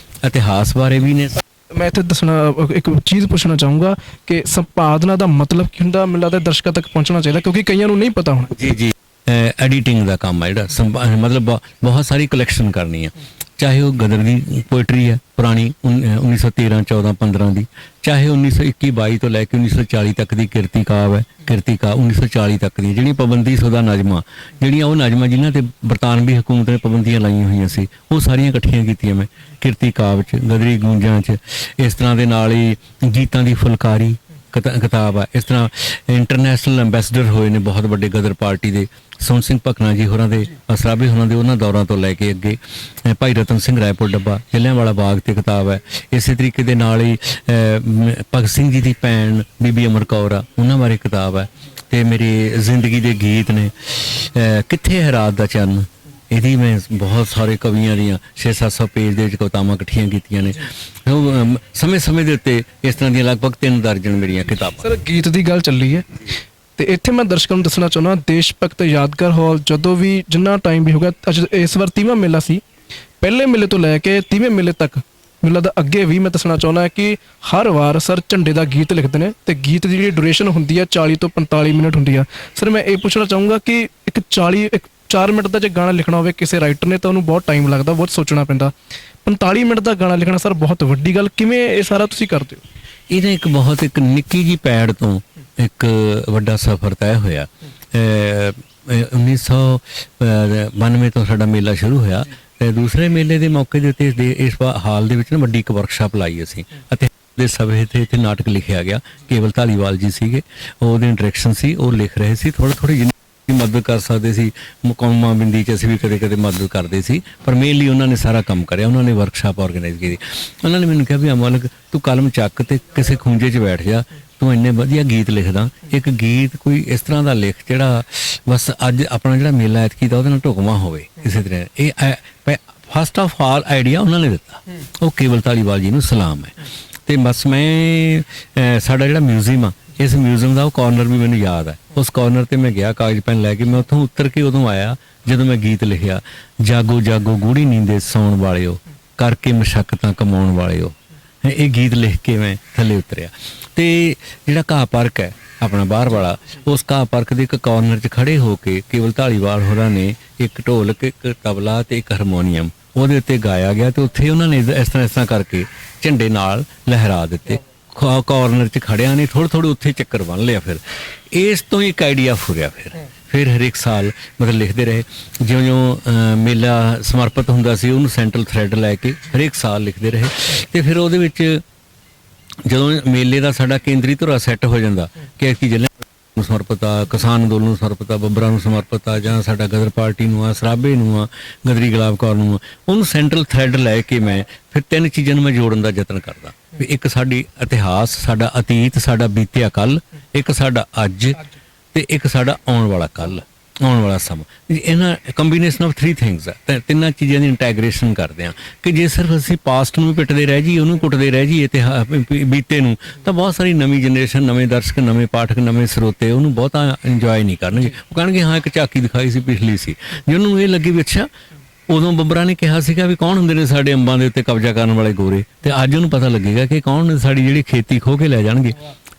Speaker 1: ਇਤਿਹਾਸ ਬਾਰੇ ਵੀ ਨੇ।
Speaker 2: ਮੈਂ ਇੱਥੇ ਦੱਸਣਾ, ਇੱਕ ਚੀਜ਼ ਪੁੱਛਣਾ ਚਾਹੂੰਗਾ ਕਿ ਸੰਪਾਦਨਾ ਦਾ ਮਤਲਬ ਕੀ ਹੁੰਦਾ? ਮੈਨੂੰ ਲੱਗਦਾ ਦਰਸ਼ਕਾਂ ਤੱਕ ਪਹੁੰਚਣਾ ਚਾਹੀਦਾ ਕਿਉਂਕਿ ਕਈਆਂ ਨੂੰ ਨਹੀਂ ਪਤਾ ਹੋਣਾ।
Speaker 1: ਜੀ ਐਡੀਟਿੰਗ ਦਾ ਕੰਮ ਆ ਜਿਹੜਾ, ਮਤਲਬ ਬਹੁਤ ਸਾਰੀ ਕਲੈਕਸ਼ਨ ਕਰਨੀ ਆ, ਚਾਹੇ ਉਹ ਗਦਰ ਦੀ ਪੋਇਟਰੀ ਹੈ ਪੁਰਾਣੀ 1913, 14, 15 ਦੀ, ਚਾਹੇ 1921, 22 ਤੋਂ ਲੈ ਕੇ 1940 ਤੱਕ ਦੀ ਕਿਰਤੀ ਕਾਵ ਹੈ, ਕਿਰਤੀ ਕਾ 1940 ਤੱਕ ਦੀ ਜਿਹੜੀਆਂ ਪਾਬੰਦੀਸ਼ੁਦਾ ਨਜ਼ਮਾਂ, ਜਿਹੜੀਆਂ ਉਹ ਨਜ਼ਮਾਂ ਜਿਨ੍ਹਾਂ ਤੇ ਬਰਤਾਨਵੀ ਹਕੂਮਤ ਨੇ ਪਾਬੰਦੀਆਂ ਲਾਈਆਂ ਹੋਈਆਂ ਸੀ, ਉਹ ਸਾਰੀਆਂ ਇਕੱਠੀਆਂ ਕੀਤੀਆਂ ਮੈਂ ਕਿਰਤੀ ਕਾਵ 'ਚ, ਗਦਰੀ ਗੂੰਜਾਂ 'ਚ। ਇਸ ਤਰ੍ਹਾਂ ਦੇ ਨਾਲ ਹੀ ਗੀਤਾਂ ਦੀ ਫੁਲਕਾਰੀ ਕਿਤਾਬ ਆ। ਇਸ ਤਰ੍ਹਾਂ ਇੰਟਰਨੈਸ਼ਨਲ ਐਂਬੈਸਡਰ ਹੋਏ ਨੇ ਬਹੁਤ ਵੱਡੇ ਗਦਰ ਪਾਰਟੀ ਦੇ, ਸੋਹਣ ਸਿੰਘ ਭਕਨਾ ਜੀ ਹੋਰਾਂ ਦੇ, ਸਰਾਭੇ ਹੋਰਾਂ ਦੇ, ਉਹਨਾਂ ਦੌਰਾਂ ਤੋਂ ਲੈ ਕੇ ਅੱਗੇ ਭਾਈ ਰਤਨ ਸਿੰਘ ਰਾਏਪੁਰ ਡੱਬਾ, ਜਲਿਆਂਵਾਲਾ ਬਾਗ ਤੇ ਕਿਤਾਬ ਹੈ। ਇਸੇ ਤਰੀਕੇ ਦੇ ਨਾਲ ਹੀ ਭਗਤ ਸਿੰਘ ਜੀ ਦੀ ਭੈਣ ਬੀਬੀ ਅਮਰ ਕੌਰ ਆ, ਉਹਨਾਂ ਬਾਰੇ ਕਿਤਾਬ ਹੈ। ਤੇ ਮੇਰੀ ਜ਼ਿੰਦਗੀ ਦੇ ਗੀਤ ਨੇ, ਕਿੱਥੇ ਹੈ ਰਾਤ ਦਾ ਚੰਨ, ਇਹਦੀ ਮੈਂ ਬਹੁਤ ਸਾਰੇ ਕਵੀਆਂ ਦੀਆਂ 600-700 ਪੇਜ ਦੇ ਵਿੱਚ ਕਵਿਤਾਵਾਂ ਇਕੱਠੀਆਂ ਕੀਤੀਆਂ ਨੇ। ਸਮੇਂ ਦੇ ਉੱਤੇ ਇਸ ਤਰ੍ਹਾਂ ਦੀਆਂ ਲਗਭਗ 3 ਦਰਜਨ ਮੇਰੀਆਂ ਕਿਤਾਬਾਂ।
Speaker 2: ਸਰ, ਗੀਤ ਦੀ ਗੱਲ ਚੱਲੀ ਹੈ ਤੇ ਇੱਥੇ ਮੈਂ ਦਰਸ਼ਕਾਂ ਨੂੰ ਦੱਸਣਾ ਚਾਹੁੰਦਾ, ਦੇਸ਼ ਭਗਤ ਯਾਦਗਾਰ ਹਾਲ ਜਦੋਂ ਵੀ ਜਿੰਨਾ ਟਾਈਮ ਵੀ ਹੋ ਗਿਆ, ਅੱਜ ਇਸ ਵਾਰ 30ਵਾਂ ਮੇਲਾ ਸੀ, ਪਹਿਲੇ ਮੇਲੇ ਤੋਂ ਲੈ ਕੇ 30ਵੇਂ ਮੇਲੇ ਤੱਕ ਮੈਨੂੰ ਲੱਗਦਾ ਅੱਗੇ ਵੀ ਮੈਂ ਦੱਸਣਾ ਚਾਹੁੰਦਾ ਕਿ ਹਰ ਵਾਰ ਸਰ ਝੰਡੇ ਦਾ ਗੀਤ ਲਿਖਦੇ ਨੇ ਤੇ ਗੀਤ ਦੀ ਜਿਹੜੀ ਡਿਊਰੇਸ਼ਨ ਹੁੰਦੀ ਹੈ 40 ਤੋਂ 45 ਮਿੰਟ ਹੁੰਦੀ ਆ। ਸਰ, ਮੈਂ ਇਹ ਪੁੱਛਣਾ ਚਾਹੂੰਗਾ ਕਿ 4 ਮਿੰਟ ਦਾ ਜੇ ਗਾਣਾ ਲਿਖਣਾ ਹੋਵੇ ਕਿਸੇ ਰਾਈਟਰ ਨੇ ਤਾਂ ਉਹਨੂੰ ਬਹੁਤ ਟਾਈਮ ਲੱਗਦਾ, ਬਹੁਤ ਸੋਚਣਾ ਪੈਂਦਾ। 45 ਮਿੰਟ ਦਾ ਗਾਣਾ ਲਿਖਣਾ ਸਰ ਬਹੁਤ ਵੱਡੀ ਗੱਲ, ਕਿਵੇਂ ਇਹ ਸਾਰਾ ਤੁਸੀਂ ਕਰਦੇ ਹੋ?
Speaker 1: ਇਹਨੇ ਇੱਕ ਨਿੱਕੀ ਜੀ ਪੈੜ ਤੋਂ ਇੱਕ ਵੱਡਾ ਸਫ਼ਰ ਤੈਅ ਹੋਇਆ। 1992 ਤੋਂ ਸਾਡਾ ਮੇਲਾ ਸ਼ੁਰੂ ਹੋਇਆ ਤੇ ਦੂਸਰੇ ਮੇਲੇ ਦੇ ਮੌਕੇ ਦੇ ਉੱਤੇ ਇਸ ਹਾਲ ਦੇ ਵਿੱਚ ਨਾ ਵੱਡੀ ਇੱਕ ਵਰਕਸ਼ਾਪ ਲਾਈ ਅਸੀਂ, ਅਤੇ ਦੇ ਸਭੇ ਤੇ ਇੱਥੇ ਨਾਟਕ ਲਿਖਿਆ ਗਿਆ। ਕੇਵਲ ਧਾਲੀਵਾਲ ਜੀ ਸੀਗੇ, ਉਹਦੇ ਡਾਇਰੈਕਸ਼ਨ ਸੀ, ਉਹ ਲਿਖ ਰਹੇ ਸੀ। ਥੋੜ੍ਹੀ ਜਿਹੀ ਮਦਦ ਕਰ ਸਕਦੇ ਸੀ, ਮੁਕੰਮਾ ਬਿੰਦੀ 'ਚ ਅਸੀਂ ਵੀ ਕਦੇ ਮਦਦ ਕਰਦੇ ਸੀ, ਪਰ ਮੇਨਲੀ ਉਹਨਾਂ ਨੇ ਸਾਰਾ ਕੰਮ ਕਰਿਆ। ਉਹਨਾਂ ਨੇ ਵਰਕਸ਼ਾਪ ਆਰਗੇਨਾਈਜ਼ ਕੀਤੀ। ਉਹਨਾਂ ਨੇ ਮੈਨੂੰ ਕਿਹਾ ਵੀ ਅਮਲਕ ਤੂੰ ਕਲਮ ਚੱਕ ਤੇ ਕਿਸੇ ਖੂੰਜੇ 'ਚ ਬੈਠ ਜਾ, ਤੂੰ ਇੰਨੇ ਵਧੀਆ ਗੀਤ ਲਿਖਦਾ, ਇੱਕ ਗੀਤ ਕੋਈ ਇਸ ਤਰ੍ਹਾਂ ਦਾ ਲਿਖ ਜਿਹੜਾ ਬਸ ਅੱਜ ਆਪਣਾ ਜਿਹੜਾ ਮੇਲਾ ਐਤਕੀ ਦਾ ਉਹਦੇ ਨਾਲ ਢੁਕਵਾਂ ਹੋਵੇ ਕਿਸੇ ਤਰ੍ਹਾਂ। ਇਹ ਫਸਟ ਆਫ ਆਲ ਆਈਡੀਆ ਉਹਨਾਂ ਨੇ ਦਿੱਤਾ, ਉਹ ਕੇਵਲ ਧਾਲੀਵਾਲ ਜੀ ਨੂੰ ਸਲਾਮ ਹੈ। ਤੇ ਬਸ ਮੈਂ ਸਾਡਾ ਜਿਹੜਾ ਮਿਊਜ਼ੀਅਮ ਆ, ਇਸ ਮਿਊਜ਼ੀਅਮ ਦਾ ਉਹ ਕਾਰਨਰ ਵੀ ਮੈਨੂੰ ਯਾਦ ਹੈ। ਉਸ ਕਾਰਨਰ ਤੇ ਮੈਂ ਗਿਆ ਕਾਗਜ਼ ਪੈਨ ਲੈ ਕੇ, ਮੈਂ ਉੱਥੋਂ ਉਤਰ ਕੇ ਉਦੋਂ ਆਇਆ ਜਦੋਂ ਮੈਂ ਗੀਤ ਲਿਖਿਆ, ਜਾਗੋ ਜਾਗੋ ਗੂੜੀ ਨੀਂਦੇ ਸੌਣ ਵਾਲਿਓ, ਕਰਕੇ ਮਸ਼ੱਕਤਾਂ ਕਮਾਉਣ ਵਾਲਿਓ। ਇਹ ਗੀਤ ਲਿਖ ਕੇ ਮੈਂ ਥੱਲੇ ਉਤਰਿਆ। ਤੇ ਜਿਹੜਾ ਘਾਹ ਪਾਰਕ ਹੈ ਆਪਣਾ ਬਾਹਰ ਵਾਲਾ, ਉਸ ਘਾਹ ਪਾਰਕ ਦੇ ਇੱਕ ਕਾਰਨਰ 'ਚ ਖੜੇ ਹੋ ਕੇ ਕੇਵਲ ਧਾਲੀਵਾਲ ਹੋਰਾਂ ਨੇ ਇੱਕ ਢੋਲਕ, ਇੱਕ ਤਬਲਾ ਤੇ ਇੱਕ ਹਾਰਮੋਨੀਅਮ ਉਹਦੇ ਉੱਤੇ ਗਾਇਆ ਗਿਆ। ਤੇ ਉੱਥੇ ਉਹਨਾਂ ਨੇ ਇਸ ਤਰ੍ਹਾਂ ਕਰਕੇ ਝੰਡੇ ਨਾਲ ਲਹਿਰਾ ਦਿੱਤੇ। ਕਾਰਨਰ 'ਚ ਖੜਿਆਂ ਨੇ ਥੋੜ੍ਹੇ ਉੱਥੇ ਚੱਕਰ ਬੰਨ੍ਹ ਲਿਆ। ਫਿਰ ਇਸ ਤੋਂ ਇੱਕ ਆਈਡੀਆ ਫੁਰਿਆ। ਫਿਰ ਹਰੇਕ ਸਾਲ ਮਤਲਬ ਲਿਖਦੇ ਰਹੇ, ਜਿਉਂ ਮੇਲਾ ਸਮਰਪਿਤ ਹੁੰਦਾ ਸੀ ਉਹਨੂੰ ਸੈਂਟਰਲ ਥਰੈਡ ਲੈ ਕੇ ਹਰੇਕ ਸਾਲ ਲਿਖਦੇ ਰਹੇ। ਤੇ ਫਿਰ ਉਹਦੇ ਵਿੱਚ ਜਦੋਂ ਮੇਲੇ ਦਾ ਸਾਡਾ ਕੇਂਦਰੀ ਧੁਰਾ ਸੈੱਟ ਹੋ ਜਾਂਦਾ ਕਿ ਜਲਿਆਂਵਾਲਾ ਨੂੰ ਸਮਰਪਿਤ ਆ, ਕਿਸਾਨ ਅੰਦੋਲਨ ਨੂੰ ਸਮਰਪਿਤ ਆ, ਬੱਬਰਾਂ ਨੂੰ ਸਮਰਪਿਤ ਆ, ਜਾਂ ਸਾਡਾ ਗਦਰ ਪਾਰਟੀ ਨੂੰ ਆ, ਸਰਾਭੇ ਨੂੰ ਆ, ਗਦਰੀ ਗੁਲਾਬ ਕੌਰ ਨੂੰ ਆ, ਉਹਨੂੰ ਸੈਂਟਰਲ ਥ੍ਰੈਡ ਲੈ ਕੇ ਮੈਂ ਫਿਰ 3 ਚੀਜ਼ਾਂ ਨੂੰ ਮੈਂ ਜੋੜਨ ਦਾ ਯਤਨ ਕਰਦਾ ਵੀ ਇੱਕ ਸਾਡੀ ਇਤਿਹਾਸ, ਸਾਡਾ ਅਤੀਤ, ਸਾਡਾ ਬੀਤਿਆ ਕੱਲ, ਇੱਕ ਸਾਡਾ ਅੱਜ ਤੇ ਇੱਕ ਸਾਡਾ ਆਉਣ ਵਾਲਾ ਕੱਲ, ਆਉਣ ਵਾਲਾ ਸਮਾਂ। ਇਹਨਾਂ ਕੰਬੀਨੇਸ਼ਨ ਆਫ 3 ਥਿੰਗਸ ਆ, ਤੇ ਤਿੰਨਾਂ ਚੀਜ਼ਾਂ ਦੀ ਇੰਟੈਗ੍ਰੇਸ਼ਨ ਕਰਦੇ ਆ ਕਿ ਜੇ ਸਿਰਫ ਅਸੀਂ ਪਾਸਟ ਨੂੰ ਪਿੱਟਦੇ ਰਹਿ ਜਾਈਏ, ਉਹਨੂੰ ਕੁੱਟਦੇ ਰਹਿ ਜਾਈਏ ਬੀਤੇ ਨੂੰ, ਤਾਂ ਬਹੁਤ ਸਾਰੀ ਨਵੀਂ ਜਨਰੇਸ਼ਨ, ਨਵੇਂ ਦਰਸ਼ਕ, ਨਵੇਂ ਪਾਠਕ, ਨਵੇਂ ਸਰੋਤੇ ਉਹਨੂੰ ਬਹੁਤਾ ਇੰਜੋਏ ਨਹੀਂ ਕਰਨਗੇ। ਉਹ ਕਹਿਣਗੇ ਹਾਂ ਇੱਕ ਝਾਕੀ ਦਿਖਾਈ ਸੀ, ਪਿਛਲੀ ਸੀ। ਜੇ ਉਹਨੂੰ ਇਹ ਲੱਗੇ ਵੀ ਅੱਛਾ ਉਦੋਂ ਬੱਬਰਾਂ ਨੇ ਕਿਹਾ ਸੀਗਾ ਵੀ ਕੌਣ ਹੁੰਦੇ ਨੇ ਸਾਡੇ ਅੰਬਾਂ ਦੇ ਉੱਤੇ ਕਬਜ਼ਾ ਕਰਨ ਵਾਲੇ ਗੋਰੇ, ਤੇ ਅੱਜ ਉਹਨੂੰ ਪਤਾ ਲੱਗੇਗਾ ਕਿ ਕੌਣ ਨੇ ਸਾਡੀ ਜਿਹੜੀ ਖੇਤੀ ਖੋਹ ਕੇ ਲੈ ਜਾਣਗੇ,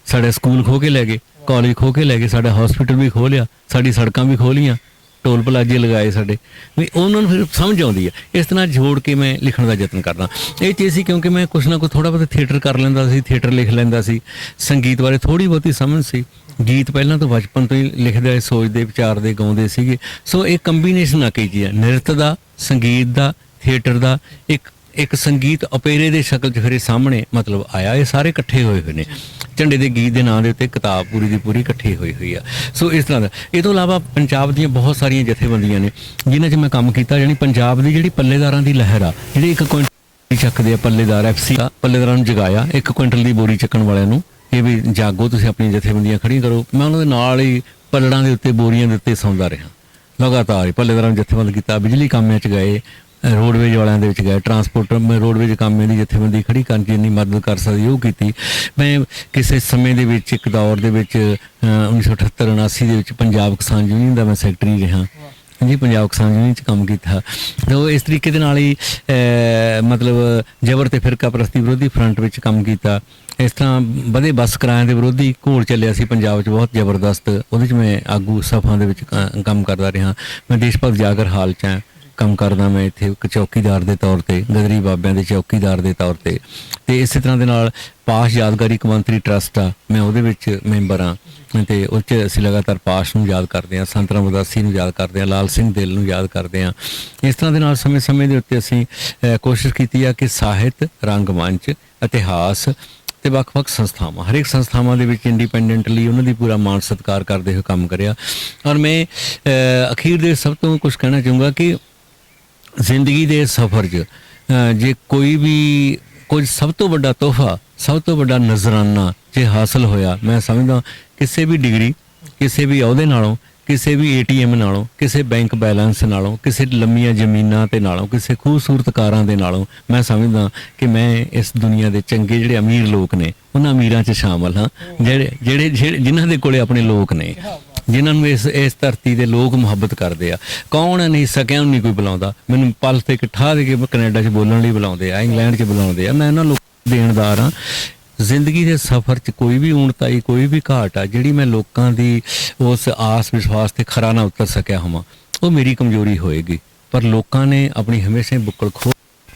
Speaker 1: ਸਾਡੇ ਸਕੂਲ ਖੋਹ ਕੇ ਲੈ ਗਏ, ਕਾਲਜ ਖੋਹ ਕੇ ਲੈ ਗਏ, ਸਾਡਾ ਹਸਪੀਟਲ ਵੀ ਖੋਹ ਲਿਆ, ਸਾਡੀ ਸੜਕਾਂ ਵੀ ਖੋਹ ਲਈਆਂ, ਟੋਲ ਪਲਾਜ਼ੇ ਲਗਾਏ ਸਾਡੇ, ਵੀ ਉਹਨਾਂ ਨੂੰ ਫਿਰ ਸਮਝ ਆਉਂਦੀ ਹੈ। ਇਸ ਤਰ੍ਹਾਂ ਜੋੜ ਕੇ ਮੈਂ ਲਿਖਣ ਦਾ ਯਤਨ ਕਰਦਾ। ਇਹ ਚੀਜ਼ ਸੀ ਕਿਉਂਕਿ ਮੈਂ ਕੁਛ ਨਾ ਕੁਛ ਥੋੜ੍ਹਾ ਬਹੁਤ ਥੀਏਟਰ ਕਰ ਲੈਂਦਾ ਸੀ, ਥੀਏਟਰ ਲਿਖ ਲੈਂਦਾ ਸੀ, ਸੰਗੀਤ ਬਾਰੇ ਥੋੜ੍ਹੀ ਬਹੁਤੀ ਸਮਝ ਸੀ, ਗੀਤ ਪਹਿਲਾਂ ਤੋਂ ਬਚਪਨ ਤੋਂ ਹੀ ਲਿਖਦੇ, ਸੋਚਦੇ, ਵਿਚਾਰਦੇ, ਗਾਉਂਦੇ ਸੀਗੇ। ਸੋ ਇਹ ਕੰਬੀਨੇਸ਼ਨ ਆ ਕਈ ਚੀਜ਼ਾਂ, ਨ੍ਰਿਤ ਦਾ, ਸੰਗੀਤ ਦਾ, ਥੀਏਟਰ ਦਾ, ਇੱਕ ਸੰਗੀਤ ਓਪੇਰੇ ਦੇ ਸ਼ਕਲ 'ਚ ਫਿਰ ਇਹ ਸਾਹਮਣੇ ਮਤਲਬ ਆਇਆ। ਇਹ ਸਾਰੇ ਇਕੱਠੇ ਹੋਏ ਹੋਏ ਨੇ। ਝੰਡੇ ਦੇ ਗੀਤ ਦੇ ਨਾਂ ਦੇ ਉੱਤੇ ਕਿਤਾਬ ਪੂਰੀ ਦੀ ਪੂਰੀ ਇਕੱਠੀ ਹੋਈ ਆ। ਸੋ ਇਸ ਤਰ੍ਹਾਂ ਦਾ। ਇਹ ਤੋਂ ਇਲਾਵਾ ਪੰਜਾਬ ਦੀਆਂ ਬਹੁਤ ਸਾਰੀਆਂ ਜਥੇਬੰਦੀਆਂ ਨੇ ਜਿਨ੍ਹਾਂ 'ਚ ਮੈਂ ਕੰਮ ਕੀਤਾ। ਜਾਣੀ ਪੰਜਾਬ ਦੀ ਜਿਹੜੀ ਪੱਲੇਦਾਰਾਂ ਦੀ ਲਹਿਰ ਆ, ਜਿਹੜੀ 1 ਕੁਇੰਟਲ ਚੱਕਦੇ ਆ ਪੱਲੇਦਾਰ, FC ਦਾ ਪੱਲੇਦਾਰਾਂ ਨੂੰ ਜਗਾਇਆ, 1 ਕੁਇੰਟਲ ਦੀ ਬੋਰੀ ਚੱਕਣ ਵਾਲਿਆਂ ਨੂੰ ਇਹ ਵੀ ਜਾਗੋ, ਤੁਸੀਂ ਆਪਣੀ ਜਥੇਬੰਦੀਆਂ ਖੜੀਆਂ ਕਰੋ। ਮੈਂ ਉਹਨਾਂ ਦੇ ਨਾਲ ਹੀ ਪੱਲੜਾਂ ਦੇ ਉੱਤੇ, ਬੋਰੀਆਂ ਦੇ ਉੱਤੇ ਸੌਂਦਾ ਰਿਹਾ ਲਗਾਤਾਰ ਹੀ। ਪੱਲੇਦਾਰਾਂ ਨੂੰ ਜਥੇਬੰਦ ਕੀਤਾ, ਬਿਜਲੀ ਕਾਮਿਆਂ 'ਚ ਗਏ, ਰੋਡਵੇਜ ਵਾਲਿਆਂ ਦੇ ਵਿੱਚ ਗਏ, ਟਰਾਂਸਪੋਰਟਰ, ਮੈਂ ਰੋਡਵੇਜ ਕਾਮਿਆਂ ਦੀ ਜਥੇਬੰਦੀ ਖੜੀ ਕਰਨ 'ਚ ਜਿੰਨੀ ਮਦਦ ਕਰ ਸਕਦੀ ਉਹ ਕੀਤੀ। ਮੈਂ ਕਿਸੇ ਸਮੇਂ ਦੇ ਵਿੱਚ, ਇੱਕ ਦੌਰ ਦੇ ਵਿੱਚ 1978-79 ਦੇ ਵਿੱਚ ਪੰਜਾਬ ਕਿਸਾਨ ਯੂਨੀਅਨ ਦਾ ਮੈਂ ਸੈਕਟਰੀ ਰਿਹਾ ਜੀ, ਪੰਜਾਬ ਕਿਸਾਨ ਯੂਨੀਅਨ 'ਚ ਕੰਮ ਕੀਤਾ। ਤੇ ਉਹ ਇਸ ਤਰੀਕੇ ਦੇ ਨਾਲ ਹੀ ਮਤਲਬ ਜ਼ਬਰ ਤੇ ਫਿਰਕਾ ਪ੍ਰਸਤੀ ਵਿਰੋਧੀ ਫਰੰਟ ਵਿੱਚ ਕੰਮ ਕੀਤਾ। ਇਸ ਤਰ੍ਹਾਂ ਵਧੇ ਬੱਸ ਕਿਰਾਇਆਂ ਦੇ ਵਿਰੋਧੀ ਘੋਲ ਚੱਲਿਆ ਸੀ ਪੰਜਾਬ 'ਚ ਬਹੁਤ ਜ਼ਬਰਦਸਤ, ਉਹਦੇ 'ਚ ਮੈਂ ਆਗੂ ਸਫਾਂ ਦੇ ਵਿੱਚ ਕੰਮ ਕਰਦਾ ਰਿਹਾ। ਮੈਂ ਦੇਸ਼ ਭਗਤ ਜਾਗਰ ਹਾਲ 'ਚ ਕੰਮ ਕਰਦਾ, ਮੈਂ ਇੱਥੇ ਇੱਕ ਚੌਕੀਦਾਰ ਦੇ ਤੌਰ ਤੇ, ਗਦਰੀ ਬਾਬਿਆਂ ਦੇ ਚੌਕੀਦਾਰ ਦੇ ਤੌਰ ਤੇ। ਤੇ ਇਸੇ ਤਰ੍ਹਾਂ ਦੇ ਨਾਲ ਪਾਸ਼ ਯਾਦਗਾਰੀ ਕੌਮਾਂਤਰੀ ਟਰਸਟ ਆ, ਮੈਂ ਉਹਦੇ ਵਿੱਚ ਮੈਂਬਰ ਹਾਂ, ਤੇ ਉਹ 'ਚ ਅਸੀਂ ਲਗਾਤਾਰ ਪਾਸ਼ ਨੂੰ ਯਾਦ ਕਰਦੇ ਹਾਂ, ਸੰਤ ਰਾਮਦਾਸੀ ਨੂੰ ਯਾਦ ਕਰਦੇ ਹਾਂ, ਲਾਲ ਸਿੰਘ ਦਿਲ ਨੂੰ ਯਾਦ ਕਰਦੇ ਹਾਂ। ਇਸ ਤਰ੍ਹਾਂ ਦੇ ਨਾਲ ਸਮੇਂ ਦੇ ਉੱਤੇ ਅਸੀਂ ਕੋਸ਼ਿਸ਼ ਕੀਤੀ ਆ ਕਿ ਸਾਹਿਤ, ਰੰਗਮੰਚ, ਇਤਿਹਾਸ ਤੇ ਵੱਖ-ਵੱਖ ਸੰਸਥਾਵਾਂ, ਹਰੇਕ ਸੰਸਥਾਵਾਂ ਦੇ ਵਿੱਚ ਇੰਡੀਪੈਂਡੈਂਟਲੀ ਉਹਨਾਂ ਦੀ ਪੂਰਾ ਮਾਣ ਸਤਿਕਾਰ ਕਰਦੇ ਹੋਏ ਕੰਮ ਕਰਿਆ। ਔਰ ਮੈਂ ਅਖੀਰ ਦੇ ਸਭ ਤੋਂ ਕੁਝ ਕਹਿਣਾ ਚਾਹੂੰਗਾ ਕਿ ਜ਼ਿੰਦਗੀ ਦੇ ਸਫ਼ਰ 'ਚ ਜੇ ਕੋਈ ਵੀ ਕੁਝ ਸਭ ਤੋਂ ਵੱਡਾ ਤੋਹਫਾ, ਸਭ ਤੋਂ ਵੱਡਾ ਨਜ਼ਰਾਨਾ ਜੇ ਹਾਸਲ ਹੋਇਆ, ਮੈਂ ਸਮਝਦਾ ਕਿਸੇ ਵੀ ਡਿਗਰੀ, ਕਿਸੇ ਵੀ ਅਹੁਦੇ ਨਾਲੋਂ, ਕਿਸੇ ਵੀ ATM ਨਾਲੋਂ, ਕਿਸੇ ਬੈਂਕ ਬੈਲੈਂਸ ਨਾਲੋਂ, ਕਿਸੇ ਲੰਮੀਆਂ ਜ਼ਮੀਨਾਂ ਤੇ ਨਾਲੋਂ, ਕਿਸੇ ਖੂਬਸੂਰਤ ਕਾਰਾਂ ਦੇ ਨਾਲੋਂ, ਮੈਂ ਸਮਝਦਾ ਕਿ ਮੈਂ ਇਸ ਦੁਨੀਆ ਦੇ ਚੰਗੇ ਜਿਹੜੇ ਅਮੀਰ ਲੋਕ ਨੇ ਉਹਨਾਂ ਅਮੀਰਾਂ 'ਚ ਸ਼ਾਮਲ ਹਾਂ, ਜਿਹੜੇ ਜਿਨ੍ਹਾਂ ਦੇ ਕੋਲੇ ਆਪਣੇ ਲੋਕ ਨੇ, ਜਿਨ੍ਹਾਂ ਨੂੰ ਇਸ ਧਰਤੀ ਦੇ ਲੋਕ ਮੁਹੱਬਤ ਕਰਦੇ ਆ। ਕੌਣ ਨਹੀਂ ਸਕਿਆ ਨਹੀਂ ਕੋਈ ਬੁਲਾਉਂਦਾ, ਮੈਨੂੰ ਪਲ ਤੇ ਇਕੱਠਾ ਦੇ ਕੇ ਕੈਨੇਡਾ 'ਚ ਬੋਲਣ ਲਈ ਬੁਲਾਉਂਦੇ ਆ, ਇੰਗਲੈਂਡ 'ਚ ਬੁਲਾਉਂਦੇ ਆ। ਮੈਂ ਉਹਨਾਂ ਲੋਕਾਂ ਦੇਣਦਾਰ ਹਾਂ। ਜ਼ਿੰਦਗੀ ਦੇ ਸਫ਼ਰ 'ਚ ਕੋਈ ਵੀ ਊਣਤਾਈ, ਕੋਈ ਵੀ ਘਾਟ ਆ, ਜਿਹੜੀ ਮੈਂ ਲੋਕਾਂ ਦੀ ਉਸ ਆਸ ਵਿਸ਼ਵਾਸ ਤੇ ਖਰਾ ਨਾ ਉਤਰ ਸਕਿਆ ਹੋਵਾਂ, ਉਹ ਮੇਰੀ ਕਮਜ਼ੋਰੀ ਹੋਏਗੀ। ਪਰ ਲੋਕਾਂ ਨੇ ਆਪਣੀ ਹਮੇਸ਼ਾ ਬੁੱਕਲ ਖੋਹ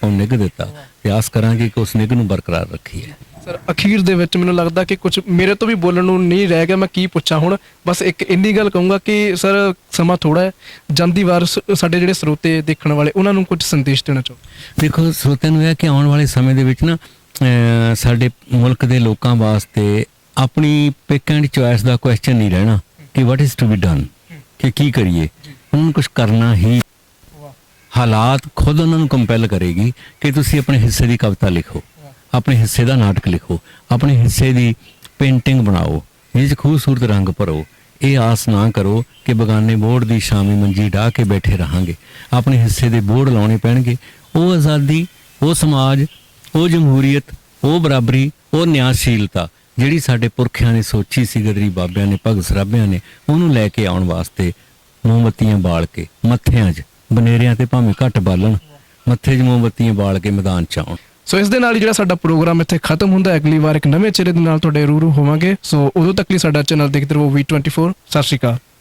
Speaker 1: ਨਿੱਘ ਦਿੱਤਾ ਤੇ ਆਸ ਕਰਾਂਗੇ ਕਿ ਉਸ ਨਿੱਘ ਨੂੰ ਬਰਕਰਾਰ ਰੱਖੀਏ।
Speaker 2: ਸਰ ਅਖੀਰ ਦੇ ਵਿੱਚ ਮੈਨੂੰ ਲੱਗਦਾ ਕਿ ਕੁਝ ਮੇਰੇ ਤੋਂ ਵੀ ਬੋਲਣ ਨੂੰ ਨਹੀਂ ਰਹਿ ਗਿਆ, ਮੈਂ ਕੀ ਪੁੱਛਾਂ ਹੁਣ। ਬਸ ਇੱਕ ਇੰਨੀ ਗੱਲ ਕਹੂੰਗਾ ਕਿ ਸਰ ਸਮਾਂ ਥੋੜਾ ਹੈ, ਜਾਂਦੀ ਵਾਰ ਸਾਡੇ ਜਿਹੜੇ ਸਰੋਤੇ ਦੇਖਣ ਵਾਲੇ ਉਹਨਾਂ ਨੂੰ ਕੁਝ ਸੰਦੇਸ਼ ਦੇਣਾ ਚਾਹੋ।
Speaker 1: ਦੇਖੋ, ਸਰੋਤਿਆਂ ਨੂੰ ਇਹ ਕਿ ਆਉਣ ਵਾਲੇ ਸਮੇਂ ਦੇ ਵਿੱਚ ਨਾ ਸਾਡੇ ਮੁਲਕ ਦੇ ਲੋਕਾਂ ਵਾਸਤੇ ਆਪਣੀ ਪਿਕ ਐਂਡ ਚੋਇਸ ਦਾ ਕੁਐਸਚਨ ਨਹੀਂ ਰਹਿਣਾ ਕਿ what is to be done, ਕਿ ਕੀ ਕਰੀਏ। ਉਹਨਾਂ ਨੂੰ ਕੁਝ ਕਰਨਾ ਹੀ, ਹਾਲਾਤ ਖੁਦ ਉਹਨਾਂ ਨੂੰ ਕੰਪੈਲ ਕਰੇਗੀ ਕਿ ਤੁਸੀਂ ਆਪਣੇ ਹਿੱਸੇ ਦੀ ਕਵਿਤਾ ਲਿਖੋ, ਆਪਣੇ ਹਿੱਸੇ ਦਾ ਨਾਟਕ ਲਿਖੋ, ਆਪਣੇ ਹਿੱਸੇ ਦੀ ਪੇਂਟਿੰਗ ਬਣਾਓ, ਜਿਸ 'ਚ ਖੂਬਸੂਰਤ ਰੰਗ ਭਰੋ। ਇਹ ਆਸ ਨਾ ਕਰੋ ਕਿ ਬਗਾਨੇ ਬੋਰਡ ਦੀ ਸ਼ਾਮੀ ਮੰਜੀ ਢਾਹ ਕੇ ਬੈਠੇ ਰਹਾਂਗੇ। ਆਪਣੇ ਹਿੱਸੇ ਦੇ ਬੋਰਡ ਲਾਉਣੇ ਪੈਣਗੇ। ਉਹ ਆਜ਼ਾਦੀ, ਉਹ ਸਮਾਜ, ਉਹ ਜਮਹੂਰੀਅਤ, ਉਹ ਬਰਾਬਰੀ, ਉਹ ਨਿਆਂਸ਼ੀਲਤਾ ਜਿਹੜੀ ਸਾਡੇ ਪੁਰਖਿਆਂ ਨੇ ਸੋਚੀ ਸੀ, ਗਦਰੀ ਬਾਬਿਆਂ ਨੇ, ਭਗਤ ਸਰਾਭਿਆਂ ਨੇ, ਉਹਨੂੰ ਲੈ ਕੇ ਆਉਣ ਵਾਸਤੇ ਮੋਮਬੱਤੀਆਂ ਬਾਲ ਕੇ ਮੱਥਿਆਂ 'ਚ, ਬਨੇਰਿਆਂ ਤੇ ਭਾਵੇਂ ਘੱਟ ਬਾਲਣ, ਮੱਥੇ 'ਚ ਮੋਮਬੱਤੀਆਂ ਬਾਲ ਕੇ ਮੈਦਾਨ 'ਚ ਆਉਣ।
Speaker 2: ਸੋ ਇਸ ਦੇ ਨਾਲ ਹੀ ਜਿਹੜਾ ਸਾਡਾ ਪ੍ਰੋਗਰਾਮ ਇੱਥੇ ਖਤਮ ਹੁੰਦਾ। ਅਗਲੀ ਵਾਰ ਇੱਕ ਨਵੇਂ ਚਿਹਰੇ ਦੇ ਨਾਲ ਤੁਹਾਡੇ ਰੂਬਰੂ ਹੋਵਾਂਗੇ। ਸੋ ਉਦੋਂ ਤੱਕ ਲਈ ਸਾਡਾ ਚੈਨਲ ਦੇਖਦੇ ਰਹੋ V24। ਸਤਿ ਸ਼੍ਰੀ ਅਕਾਲ।